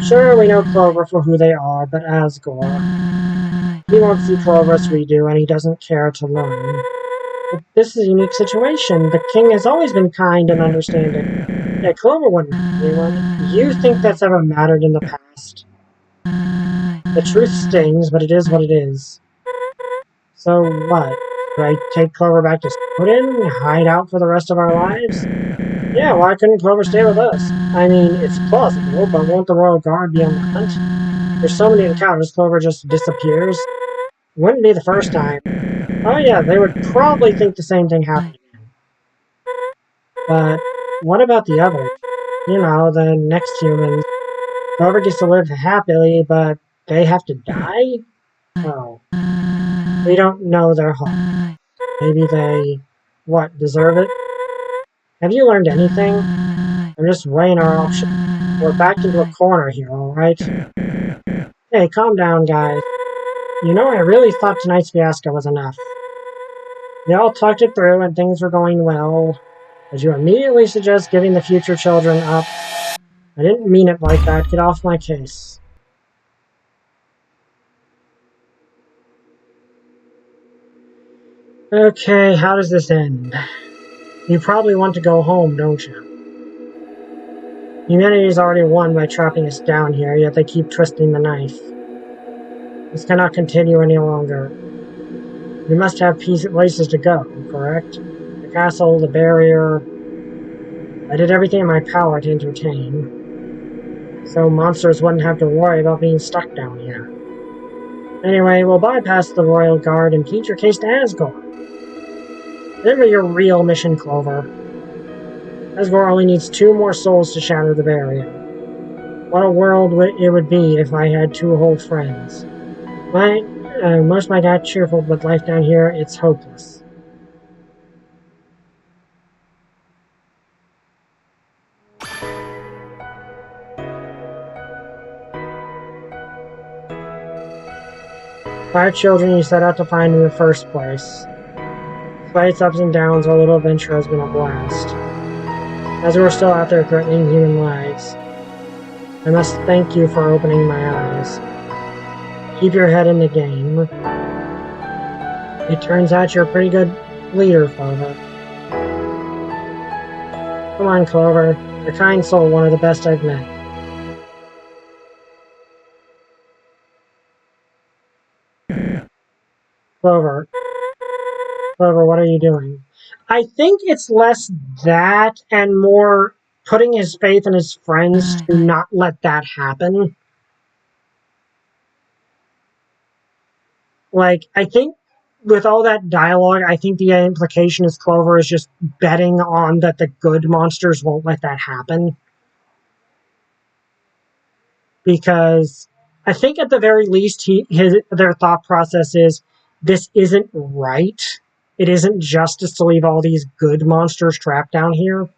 Sure, we know Clover for who they are, but Asgore. He won't see Clover as we do, and he doesn't care to learn. But this is a unique situation. The king has always been kind and understanding. Yeah, Clover wouldn't hurt anyone. You think that's ever mattered in the past? The truth stings, but it is what it is. So what? Should I take Clover back to Snowdin? Hide out for the rest of our lives? Yeah, why couldn't Clover stay with us? I mean, it's plausible, but won't the Royal Guard be on the hunt? There's so many encounters, Clover just disappears. Wouldn't be the first time. Oh yeah, they would probably think the same thing happened again. But what about the others? You know, the next humans. Clover gets to live happily, but they have to die? Oh. We don't know their heart. Maybe they, what, deserve it? Have you learned anything? I'm just weighing our options. We're backed into a corner here, alright? Hey, calm down, guys. You know, I really thought tonight's fiasco was enough. We all talked it through and things were going well. But you immediately suggest giving the future children up. I didn't mean it like that. Get off my case. Okay, how does this end? You probably want to go home, don't you? Humanity's already won by trapping us down here, yet they keep twisting the knife. This cannot continue any longer. We must have places to go, correct? The castle, the barrier. I did everything in my power to entertain. So monsters wouldn't have to worry about being stuck down here. Anyway, we'll bypass the Royal Guard and keep your case to Asgore. Remember your real mission, Clover. Asgore only needs 2 more souls to shatter the barrier. What a world it would be if I had 2 whole friends. Most might act cheerful, but life down here, it's hopeless. Five children you set out to find in the first place. Despite its ups and downs, our little adventure has been a blast. As we're still out there threatening human lives, I must thank you for opening my eyes. Keep your head in the game. It turns out you're a pretty good leader, Clover. Come on, Clover. A kind soul, one of the best I've met. Clover. Clover, what are you doing? I think it's less that and more putting his faith in his friends to not let that happen. Like, I think with all that dialogue, I think the implication is Clover is just betting on that the good monsters won't let that happen. Because I think at the very least, their thought process is, this isn't right. It isn't justice to leave all these good monsters trapped down here.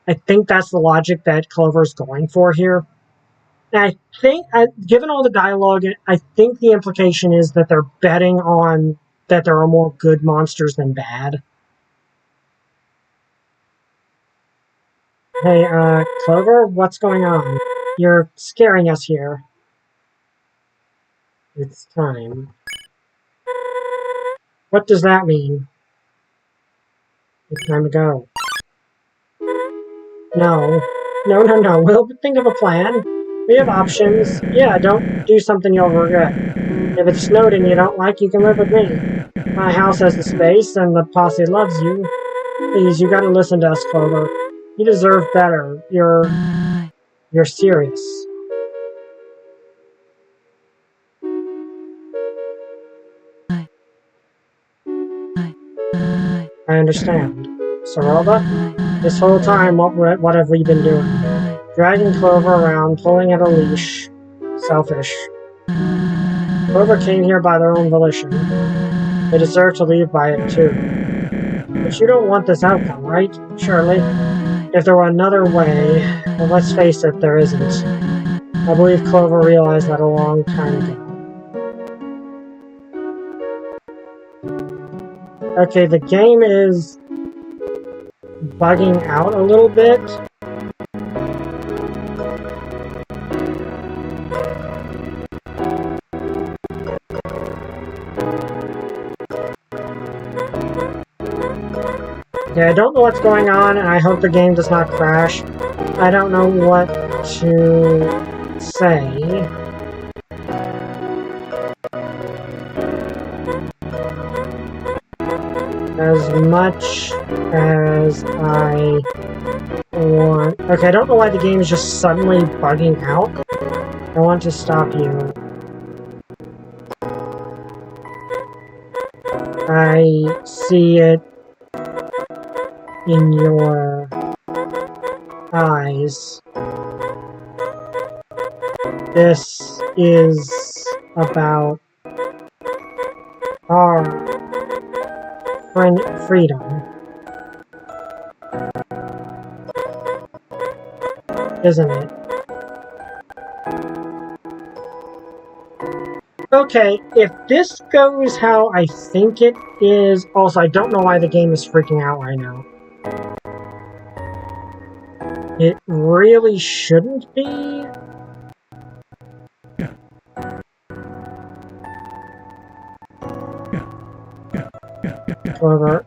I think that's the logic that Clover's going for here. And I think, given all the dialogue, I think the implication is that they're betting on that there are more good monsters than bad. Hey, Clover, what's going on? You're scaring us here. It's time. What does that mean? It's time to go. No. No. We'll think of a plan. We have options. Yeah, don't do something you'll regret. If it's Snowdin you don't like, you can live with me. My house has the space, and the posse loves you. Please, you gotta listen to us, Clover. You deserve better. You're serious. I understand. Sorelda, this whole time, what have we been doing? Dragging Clover around, pulling at a leash. Selfish. Clover came here by their own volition. They deserve to leave by it, too. But you don't want this outcome, right? Surely. If there were another way, well, let's face it, there isn't. I believe Clover realized that a long time ago. Okay, the game is bugging out a little bit. Yeah, I don't know what's going on, and I hope the game does not crash. I don't know what to say. As much as I want... Okay, I don't know why the game is just suddenly bugging out. I want to stop you. I see it in your eyes. This is about our freedom. Isn't it? Okay, if this goes how I think it is... Also, I don't know why the game is freaking out right now. It really shouldn't be. Clover.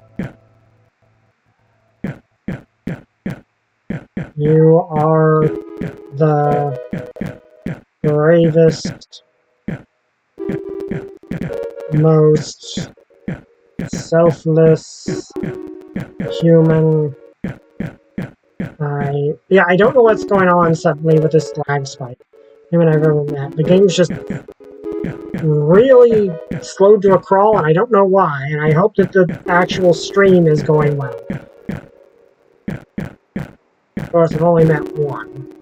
You are the bravest, most selfless human. I don't know what's going on suddenly with this lag spike. Him and I remember that. The game's just really slowed to a crawl, and I don't know why, and I hope that the actual stream is going well. Of course, I've only met one.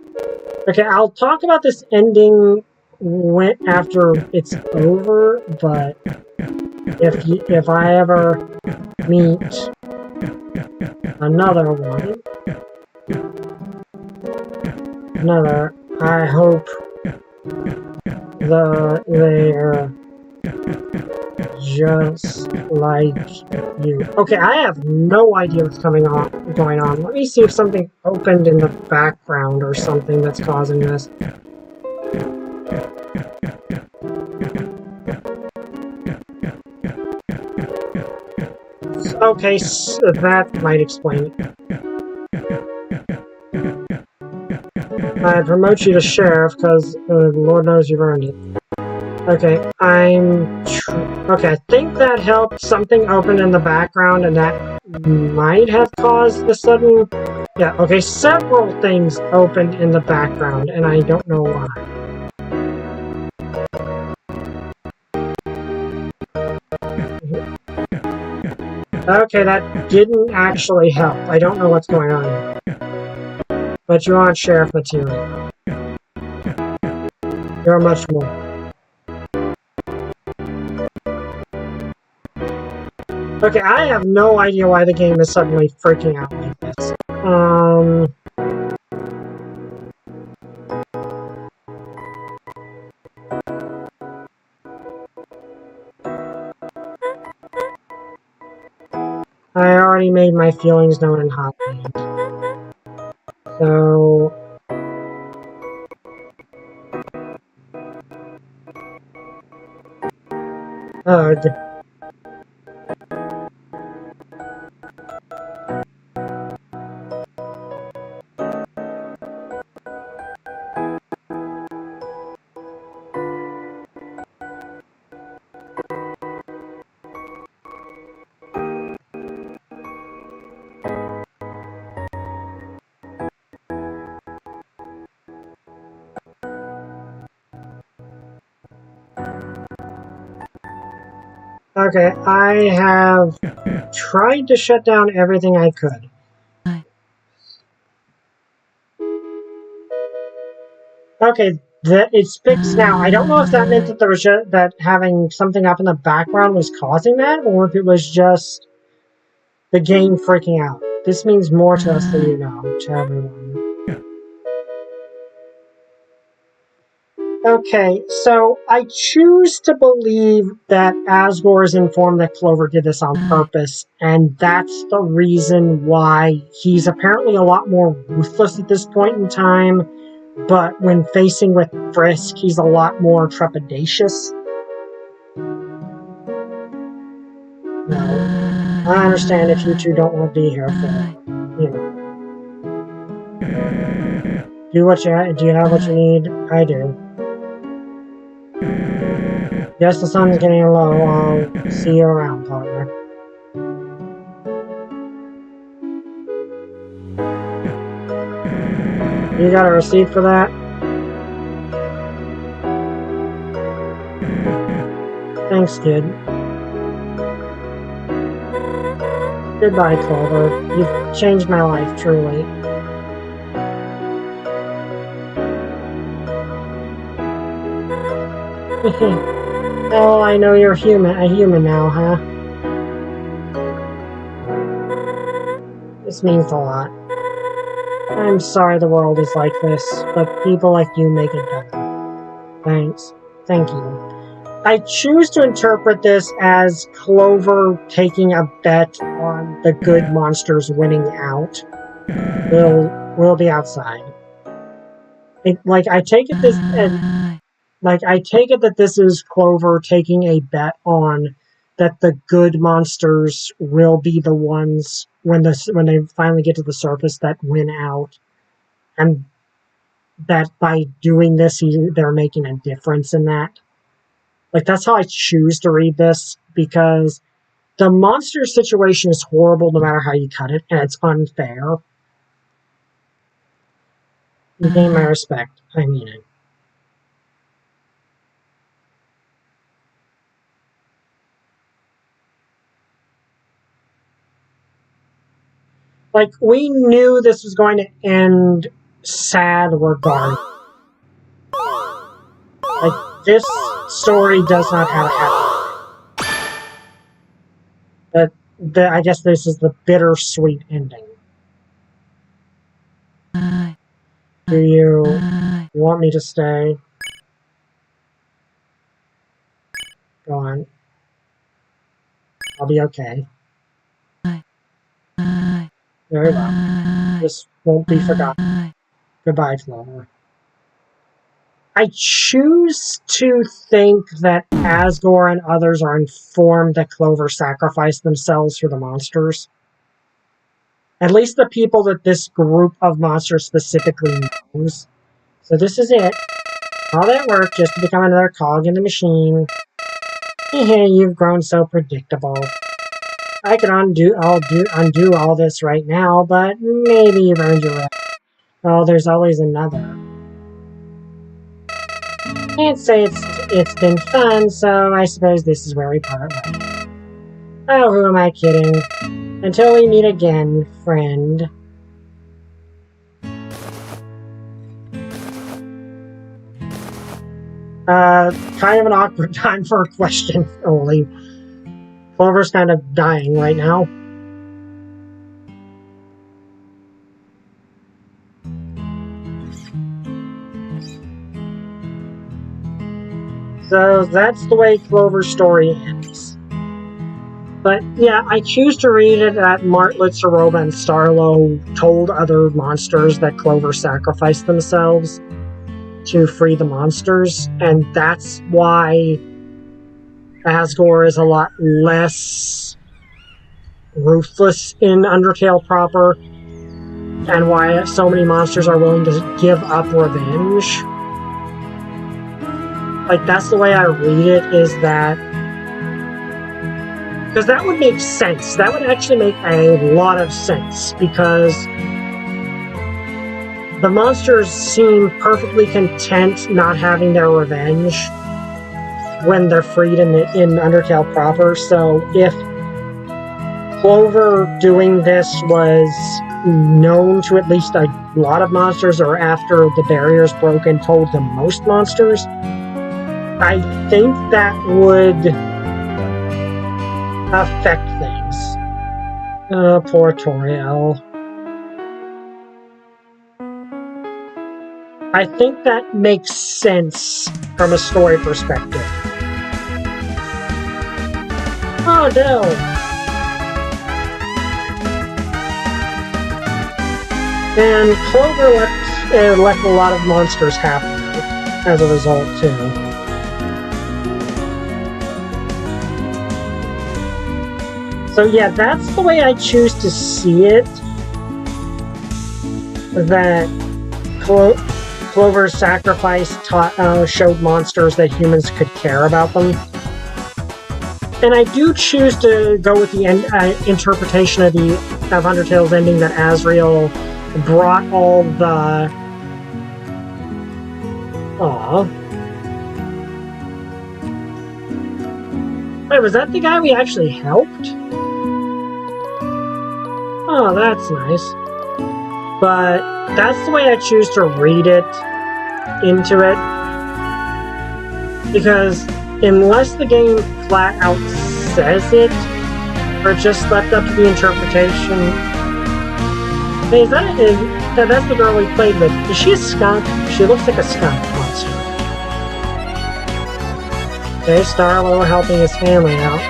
Okay, I'll talk about this ending after it's over, but if I ever meet another one, I hope they're just like you. Okay, I have no idea what's going on. Let me see if something opened in the background or something that's causing this. Okay, so that might explain it. I promote you to sheriff because Lord knows you've earned it. Okay, okay, I think that helped. Something opened in the background, and that might have caused the sudden... Yeah, okay, several things opened in the background, and I don't know why. Okay, that didn't actually help. I don't know what's going on. But you aren't sheriff material. You're much more. Okay, I have no idea why the game is suddenly freaking out like this. I already made my feelings known in Hotland. So... Ugh. Okay, I have tried to shut down everything I could. Okay, it's fixed now. I don't know if that meant that there was that having something up in the background was causing that, or if it was just the game freaking out. This means more to us than you know, to everyone. Okay, so I choose to believe that Asgore is informed that Clover did this on purpose, and that's the reason why he's apparently a lot more ruthless at this point in time, but when facing with Frisk, he's a lot more trepidatious. No, I understand if you two don't want to be here for, you know. Do you have what you need? I do. Guess the sun's getting low. I'll see you around, partner. You got a receipt for that? Thanks, kid. Goodbye, Clover. You've changed my life, truly. Oh, I know you're a human now, huh? This means a lot. I'm sorry the world is like this, but people like you make it better. Thanks. Thank you. I choose to interpret this as Clover taking a bet on the good monsters winning out. We'll be outside. I take it that this is Clover taking a bet on that the good monsters will be the ones when they finally get to the surface that win out, and that by doing this they're making a difference in that. That's how I choose to read this, because the monster situation is horrible no matter how you cut it, and it's unfair. You gain my respect. I mean it. We knew this was going to end sad regardless. This story does not have a happy ending. But I guess this is the bittersweet ending. Do you want me to stay? Go on. I'll be okay. Very well. This won't be forgotten. Goodbye, Clover. I choose to think that Asgore and others are informed that Clover sacrificed themselves for the monsters. At least the people that this group of monsters specifically knows. So this is it. All that work just to become another cog in the machine. You've grown so predictable. I could undo all this right now, but maybe you've earned your right. Oh, there's always another. Can't say it's been fun, so I suppose this is where we part ways. Oh, who am I kidding? Until we meet again, friend. Kind of an awkward time for a question, only. Clover's kind of dying right now. So that's the way Clover's story ends. But yeah, I choose to read it that Martlet, Soroba, and Starlo told other monsters that Clover sacrificed themselves to free the monsters, and that's why Asgore is a lot less ruthless in Undertale proper, and why so many monsters are willing to give up revenge. That's the way I read it, is that... Because that would make sense. That would actually make a lot of sense, because the monsters seem perfectly content not having their revenge. when they're freed in Undertale proper. So if Clover doing this was known to at least a lot of monsters, or after the barriers broke and told them most monsters, I think that would affect things. Poor Toriel. I think that makes sense from a story perspective. Oh no! And Clover left a lot of monsters happy as a result, too. So yeah, that's the way I choose to see it. That Clover's sacrifice showed monsters that humans could care about them. And I do choose to go with the interpretation of Undertale's ending, that Asriel brought all the... Aww. Wait, was that the guy we actually helped? Oh, that's nice. But that's the way I choose to read it into it. Because unless the game flat out says it, or it's just left up to the interpretation... Hey, that's the girl we played with. Is she a skunk? She looks like a skunk monster. Okay, Starlo helping his family out.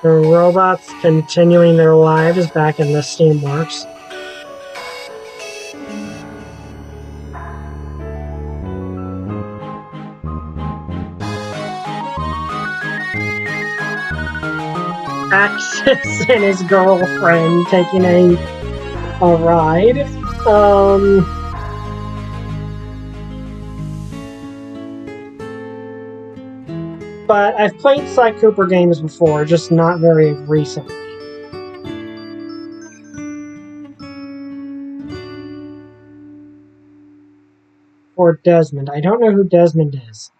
The robots continuing their lives back in the Steamworks. Axis and his girlfriend taking a ride. But I've played Sly Cooper games before, just not very recently. Or Desmond. I don't know who Desmond is.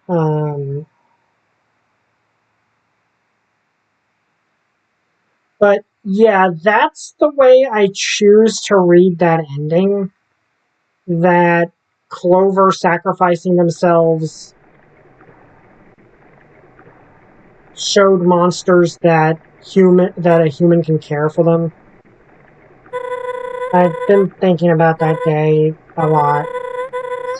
But yeah, that's the way I choose to read that ending. That Clover sacrificing themselves showed monsters that a human can care for them. I've been thinking about that day a lot.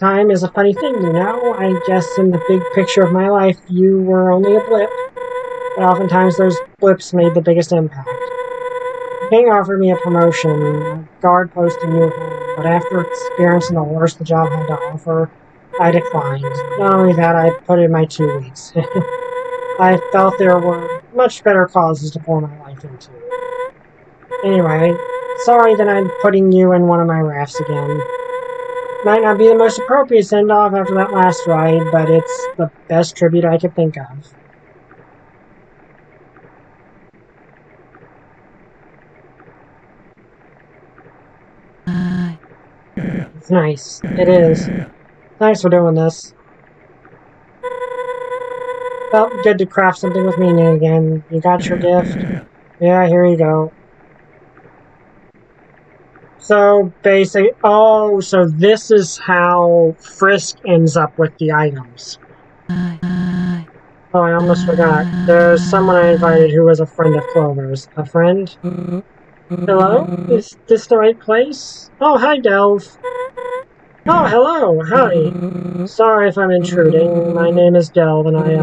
Time is a funny thing, you know? I guess in the big picture of my life, you were only a blip. But oftentimes those blips made the biggest impact. King offered me a promotion, a guard post in New Home, but after experiencing the worst the job had to offer, I declined. Not only that, I put in my 2 weeks. I felt there were much better causes to pour my life into. Anyway, sorry that I'm putting you in one of my rafts again. Might not be the most appropriate send-off after that last ride, but it's the best tribute I could think of. It's nice. It is. Thanks for doing this. Felt good to craft something with Mina again. You got your gift? Yeah, here you go. So, basically... Oh, so this is how Frisk ends up with the items. Oh, I almost forgot. There's someone I invited who was a friend of Clover's. A friend? Hello? Is this the right place? Oh, hi, Delve. Oh, hello. Howdy. Sorry if I'm intruding. My name is Delve, and I,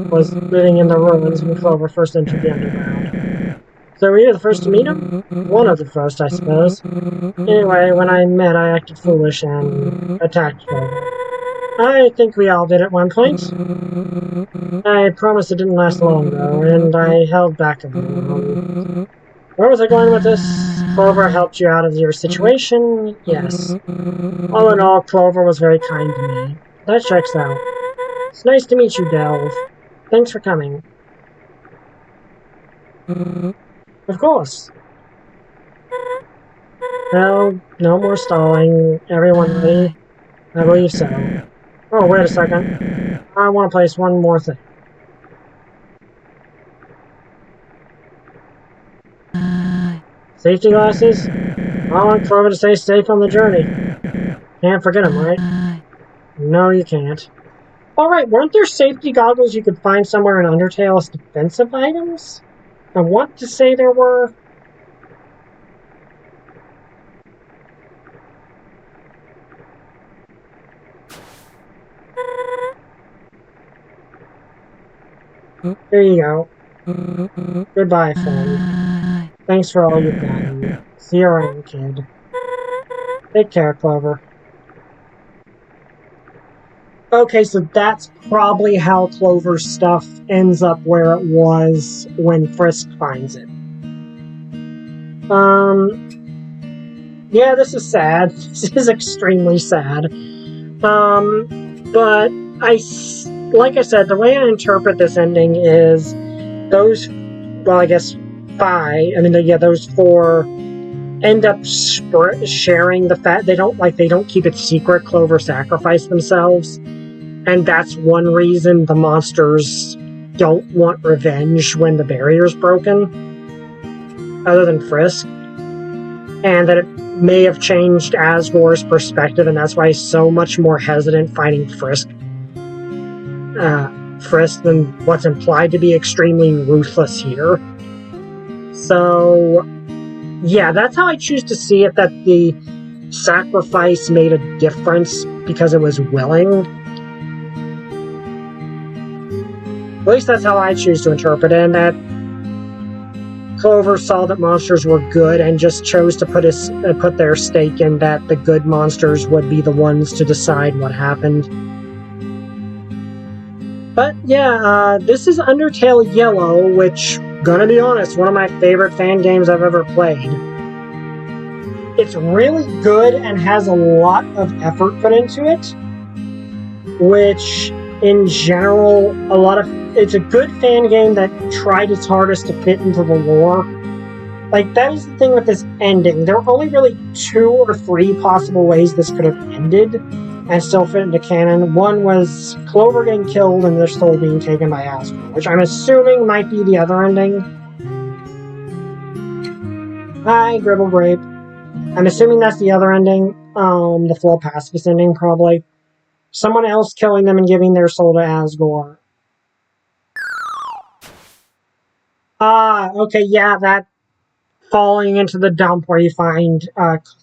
was living in the ruins when Clover first entered the underground. So were you the first to meet him? One of the first, I suppose. Anyway, when I met, I acted foolish and attacked Clover. I think we all did at one point. I promise it didn't last long, though, and I held back a little. Where was I going with this? Clover helped you out of your situation? Yes. All in all, Clover was very kind to me. That checks out. It's nice to meet you, Delve. Thanks for coming. Of course. No, no more stalling. Everyone ready? I believe so. Oh, wait a second. I want to place one more thing. Safety glasses? I want Clover to stay safe on the journey. Can't forget them, right? No, you can't. Alright, weren't there safety goggles you could find somewhere in Undertale as defensive items? I want to say there were. There you go. Goodbye, friend. Thanks for all you've done. See you around, kid. Take care, Clover. Okay, so that's probably how Clover's stuff ends up where it was when Frisk finds it. Yeah, this is sad. This is extremely sad. But like I said, the way I interpret this ending is those, well, I guess those four end up sharing the fact they don't keep it secret. Clover sacrificed themselves, and that's one reason the monsters don't want revenge when the barrier's broken, other than Frisk, and that it may have changed Asgore's perspective, and that's why he's so much more hesitant fighting Frisk than what's implied to be extremely ruthless here. So, yeah, that's how I choose to see it, that the sacrifice made a difference because it was willing. At least that's how I choose to interpret it, and that Clover saw that monsters were good and just chose to put their stake in that the good monsters would be the ones to decide what happened. But yeah, this is Undertale Yellow, which, gonna be honest, one of my favorite fan games I've ever played. It's really good and has a lot of effort put into it, which, in general, it's a good fan game that tried its hardest to fit into the lore. Like, that is the thing with this ending. There were only really 2 or 3 possible ways this could have ended and still fit into canon. One was Clover getting killed and their soul being taken by Asgore, which I'm assuming might be the other ending. Hi, Gribble Grape. I'm assuming that's the other ending. The full pacifist ending, probably. Someone else killing them and giving their soul to Asgore. Okay, yeah, that falling into the dump where you find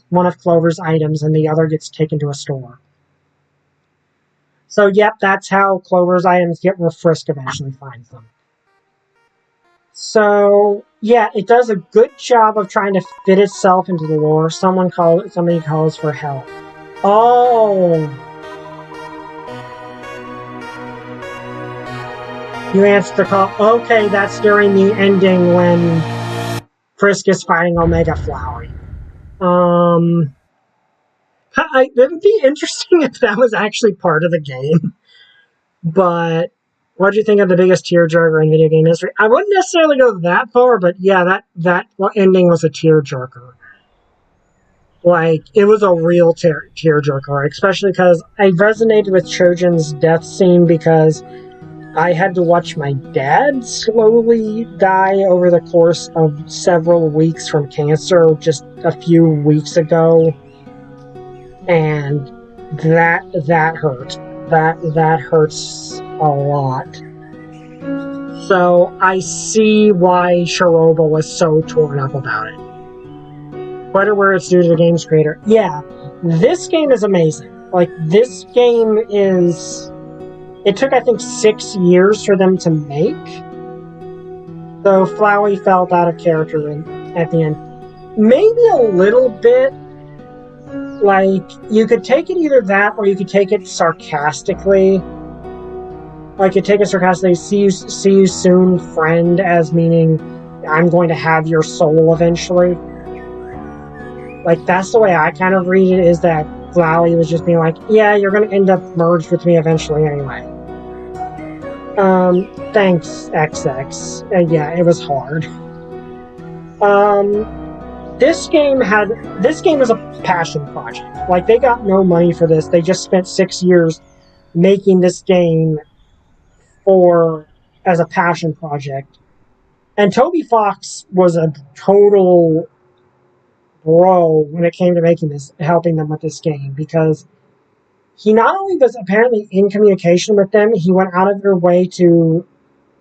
one of Clover's items and the other gets taken to a store. So, yep, that's how Clover's items get where Frisk eventually finds them. So, yeah, it does a good job of trying to fit itself into the lore. Somebody calls for help. Oh! You answered the call. Okay, that's during the ending when Frisk is fighting Omega Flowery. It would be interesting if that was actually part of the game. But what do you think of the biggest tearjerker in video game history? I wouldn't necessarily go that far, but yeah, that ending was a tearjerker. Like, it was a real tearjerker, especially because I resonated with Chojin's death scene because I had to watch my dad slowly die over the course of several weeks from cancer just a few weeks ago. And that hurt. That hurts a lot. So I see why Shiroba was so torn up about it. Whether where it's due to the game's creator. Yeah, this game is amazing. Like, this game is... It took, I think, 6 years for them to make. So Flowey felt out of character at the end. Maybe a little bit. Like, you could take it either that, or you could take it sarcastically. Like, you take it sarcastically, see you soon, friend, as meaning, I'm going to have your soul eventually. Like, that's the way I kind of read it, is that Flowey was just being like, yeah, you're going to end up merged with me eventually anyway. Thanks, XX. Yeah, it was hard. this game was a passion project. Like, they got no money for this. They just spent 6 years making this game as a passion project. And Toby Fox was a total bro when it came to making this, helping them with this game, because he not only was apparently in communication with them, he went out of their way to,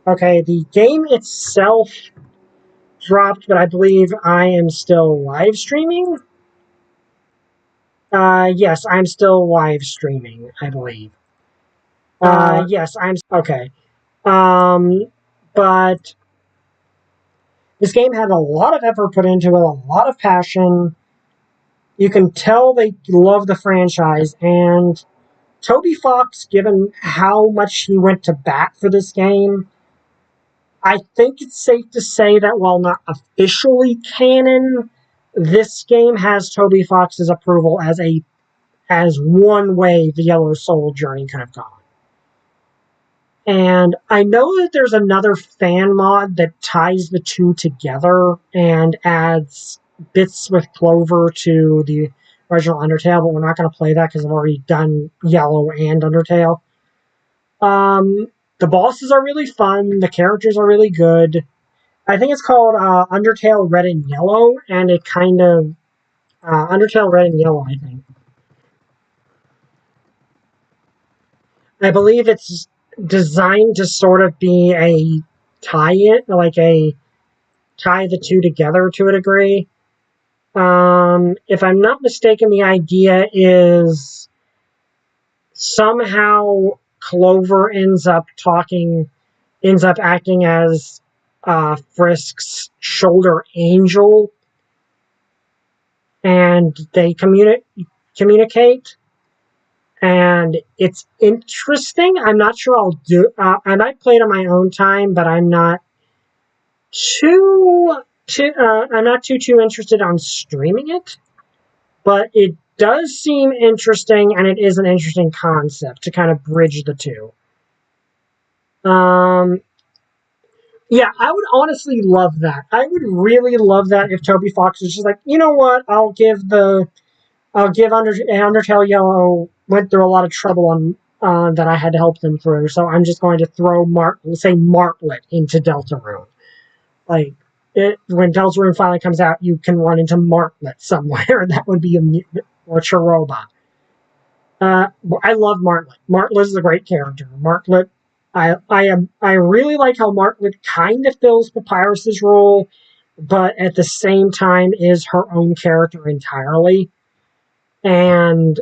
okay, the game itself dropped, but I believe I am still live streaming. Yes, I'm still live streaming, I believe. Yes, okay. But this game had a lot of effort put into it, a lot of passion. You can tell they love the franchise, and Toby Fox, given how much he went to bat for this game, I think it's safe to say that while not officially canon, this game has Toby Fox's approval as one way the Yellow Soul journey could have gone. And I know that there's another fan mod that ties the two together and adds bits with Clover to the original Undertale, but we're not going to play that because I've already done Yellow and Undertale. The bosses are really fun. The characters are really good. I think it's called Undertale Red and Yellow, and it kind of... Undertale Red and Yellow, I think. I believe it's designed to sort of be a tie-in, like a tie the two together to a degree. If I'm not mistaken, the idea is somehow Clover ends up acting as Frisk's shoulder angel, and they communicate. And it's interesting. I'm not sure I'll do. I might play it on my own time, but I'm not too interested on streaming it. But it does seem interesting, and it is an interesting concept to kind of bridge the two. Yeah, I would honestly love that. I would really love that if Toby Fox was just like, you know what? I'll give Undertale Yellow went through a lot of trouble that I had to help them through, so I'm just going to throw Martlet into Deltarune. Like, when Deltarune finally comes out, you can run into Martlet somewhere. That would be or Chiroba. I love Martlet. Martlet is a great character. Martlet, I really like how Martlet kind of fills Papyrus's role, but at the same time is her own character entirely. And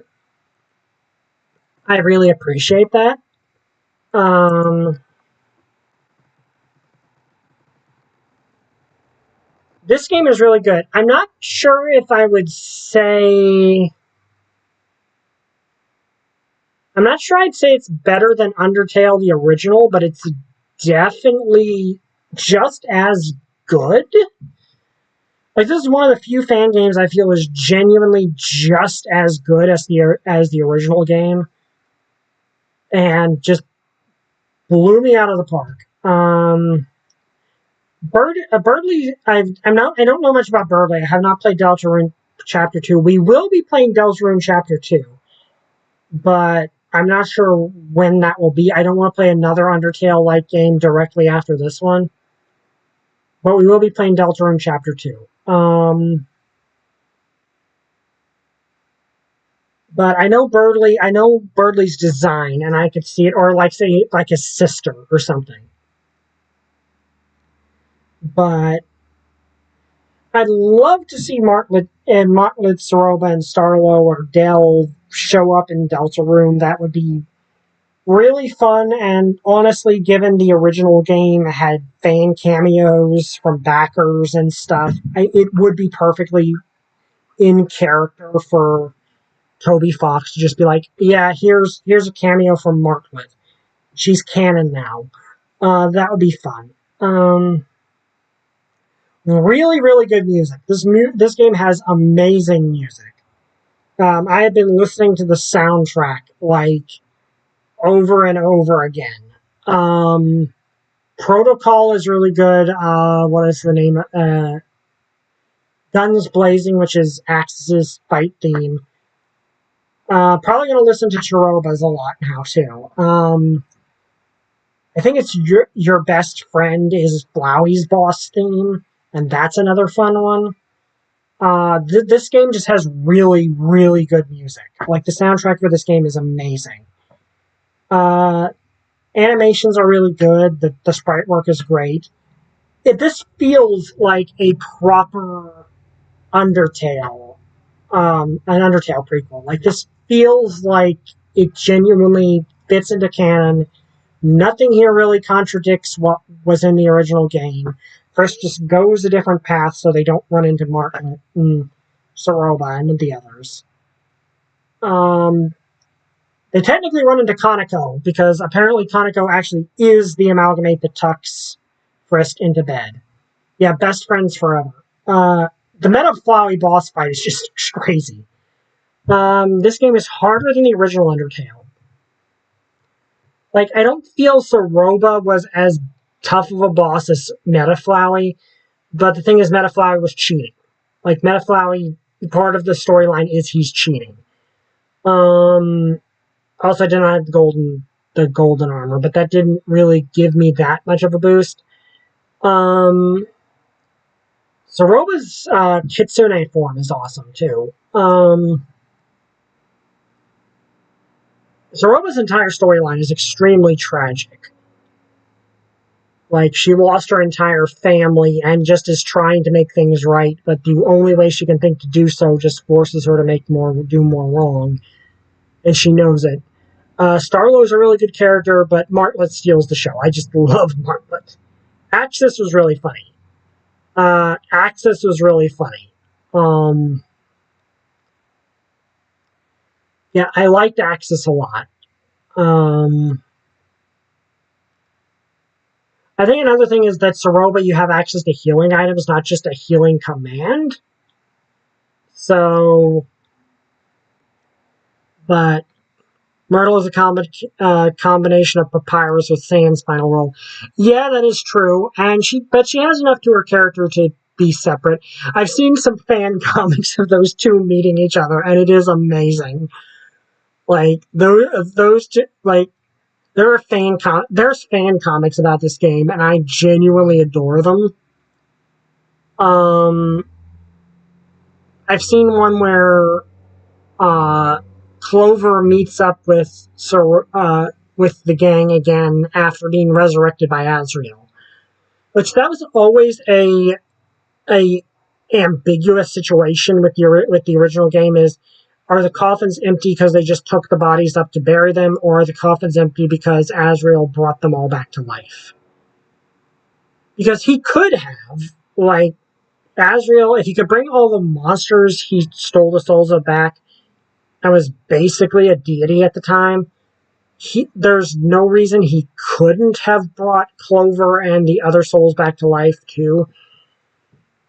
I really appreciate that. This game is really good. I'm not sure if I would say... I'm not sure I'd say it's better than Undertale, the original, but it's definitely just as good. Like, this is one of the few fan games I feel is genuinely just as good as the original game, and just blew me out of the park. Birdley, I don't know much about Birdley. I have not played Deltarune Chapter 2. We will be playing Deltarune Chapter 2, but I'm not sure when that will be. I don't want to play another Undertale-like game directly after this one, but we will be playing Deltarune Chapter 2. But I know Birdley's design, and I could see it, or like his sister or something. But I'd love to see Martlet, Chiroba, and Starlo or Del show up in Deltarune. That would be really fun, and honestly, given the original game had fan cameos from backers and stuff, it would be perfectly in character for Toby Fox to just be like, yeah, here's a cameo from Martlet. She's canon now. That would be fun. Really, really good music. This game has amazing music. I have been listening to the soundtrack like over and over again. Protocol is really good. What is the name? Guns Blazing, which is Axis's fight theme. Probably going to listen to Chiroba's a lot now, too. I think it's Your Best Friend is Flowey's boss theme, and that's another fun one. This game just has really, really good music. Like, the soundtrack for this game is amazing. Animations are really good. The sprite work is great. This feels like a proper Undertale, an Undertale prequel. Like, this feels like it genuinely fits into canon. Nothing here really contradicts what was in the original game. Frisk just goes a different path so they don't run into Martin and Soroba and the others. They technically run into Kaneko, because apparently Kaneko actually is the amalgamate that tucks Frisk into bed. Yeah, best friends forever. The Meta Flowey boss fight is just crazy. This game is harder than the original Undertale. Like, I don't feel Soroba was as tough of a boss as Meta Flowey, but the thing is, Meta Flowey was cheating. Like, Meta Flowey, part of the storyline is he's cheating. Also, I did not have the golden armor, but that didn't really give me that much of a boost. Soroba's Kitsune form is awesome, too. Soroba's entire storyline is extremely tragic. Like, she lost her entire family and just is trying to make things right, but the only way she can think to do so just forces her to do more wrong. And she knows it. Starlo's a really good character, but Martlet steals the show. I just love Martlet. Axis was really funny. Yeah, I liked Axis a lot. I think another thing is that Soroba, you have access to healing items, not just a healing command. So, but Myrtle is a combination of Papyrus with Sand's final role. Yeah, that is true, but she has enough to her character to be separate. I've seen some fan comics of those two meeting each other, and it is amazing. Like, those two, like, there's fan comics about this game, and I genuinely adore them. I've seen one where Clover meets up with the gang again after being resurrected by Azrael, which that was always a ambiguous situation with the original game. Is, are the coffins empty because they just took the bodies up to bury them, or are the coffins empty because Azrael brought them all back to life? Because he could have, like, Azrael, if he could bring all the monsters he stole the souls of back, and was basically a deity at the time, there's no reason he couldn't have brought Clover and the other souls back to life, too.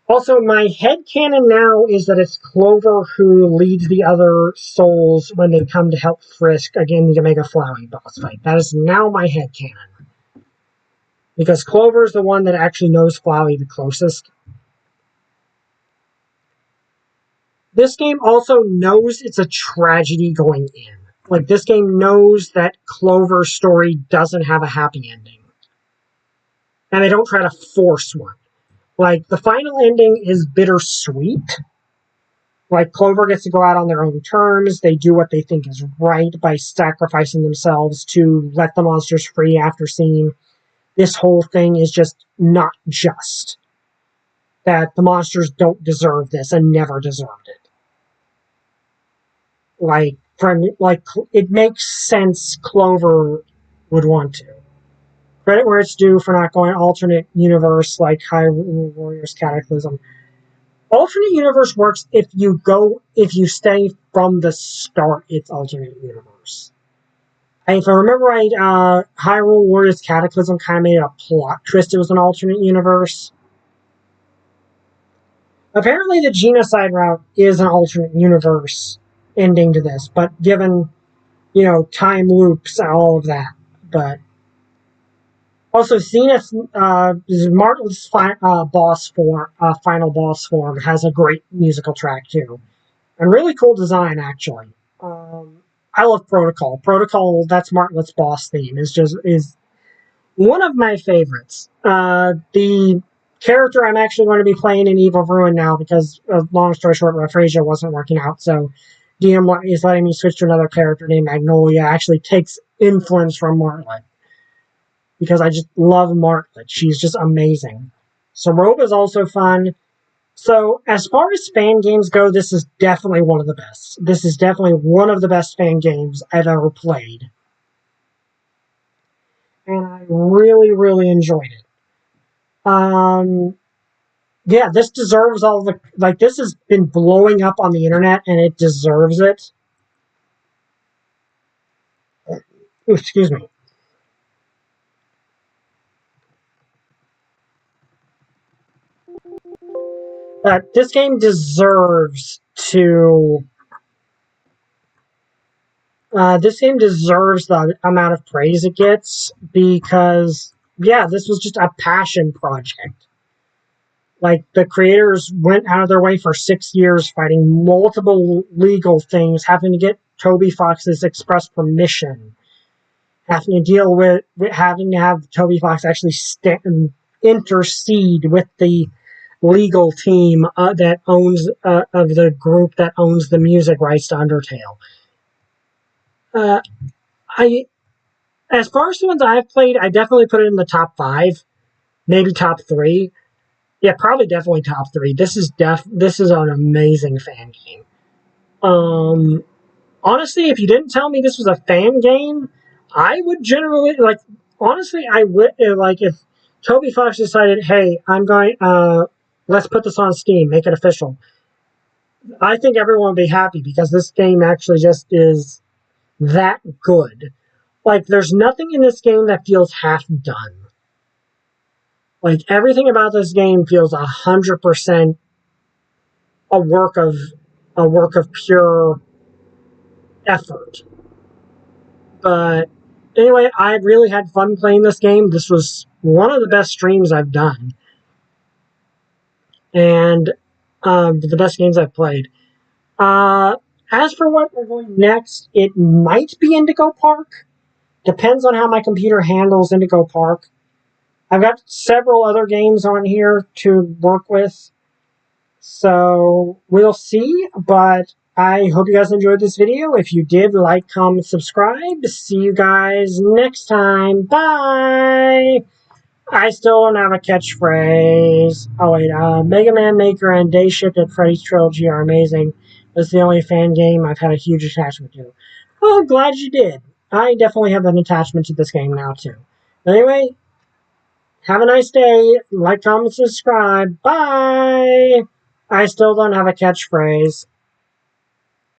Also, my headcanon now is that it's Clover who leads the other souls when they come to help Frisk again the Omega Flowey boss fight. That is now my headcanon. Because Clover's the one that actually knows Flowey the closest. This game also knows it's a tragedy going in. Like, this game knows that Clover's story doesn't have a happy ending. And they don't try to force one. Like, the final ending is bittersweet. Like, Clover gets to go out on their own terms. They do what they think is right by sacrificing themselves to let the monsters free after seeing this whole thing is just not just. That the monsters don't deserve this and never deserved it. Like, it makes sense Clover would want to. Credit where it's due for not going alternate universe like Hyrule Warriors Cataclysm. Alternate universe works if you stay from the start, it's alternate universe. If I remember right, Hyrule Warriors Cataclysm kind of made a plot twist. It was an alternate universe. Apparently the genocide route is an alternate universe ending to this, but given, time loops and all of that. But Also, Zenith, Martin's final boss form has a great musical track too, and really cool design actually. I love Protocol. Protocol, that's Martin's boss theme, is one of my favorites. The character I'm actually going to be playing in Eve of Ruin now because, long story short, Raphrasia wasn't working out, so DM is letting me switch to another character named Magnolia. Actually takes influence from Martlet because I just love Martlet. She's just amazing. So Robe is also fun. So as far as fan games go, this is definitely one of the best. This is definitely one of the best fan games I've ever played. And I really, really enjoyed it. Yeah, this deserves all the, like, this has been blowing up on the internet, and it deserves it. Ooh, excuse me. This game deserves to... this game deserves the amount of praise it gets, because, yeah, this was just a passion project. Like, the creators went out of their way for 6 years fighting multiple legal things, having to get Toby Fox's express permission, having to deal with having to have Toby Fox actually intercede with the legal team that owns of the group that owns the music rights to Undertale. As far as the ones I've played, I definitely put it in the top 5, maybe top 3. Yeah, probably definitely top 3. This is an amazing fan game. Honestly, if you didn't tell me this was a fan game, I would generally, like, honestly, I would, like, if Toby Fox decided, hey, let's put this on Steam, make it official, I think everyone would be happy because this game actually just is that good. Like, there's nothing in this game that feels half done. Like, everything about this game feels 100% a work of pure effort. But anyway, I really had fun playing this game. This was one of the best streams I've done, and the best games I've played. As for what we're going next, it might be Indigo Park. Depends on how my computer handles Indigo Park. I've got several other games on here to work with, so we'll see, but I hope you guys enjoyed this video. If you did, like, comment, subscribe. See you guys next time. Bye! I still don't have a catchphrase. Oh, wait. Mega Man Maker and Day Shift at Freddy's Trilogy are amazing. It's the only fan game I've had a huge attachment to. Oh, glad you did. I definitely have an attachment to this game now, too. Anyway, have a nice day. Like, comment, subscribe. Bye! I still don't have a catchphrase.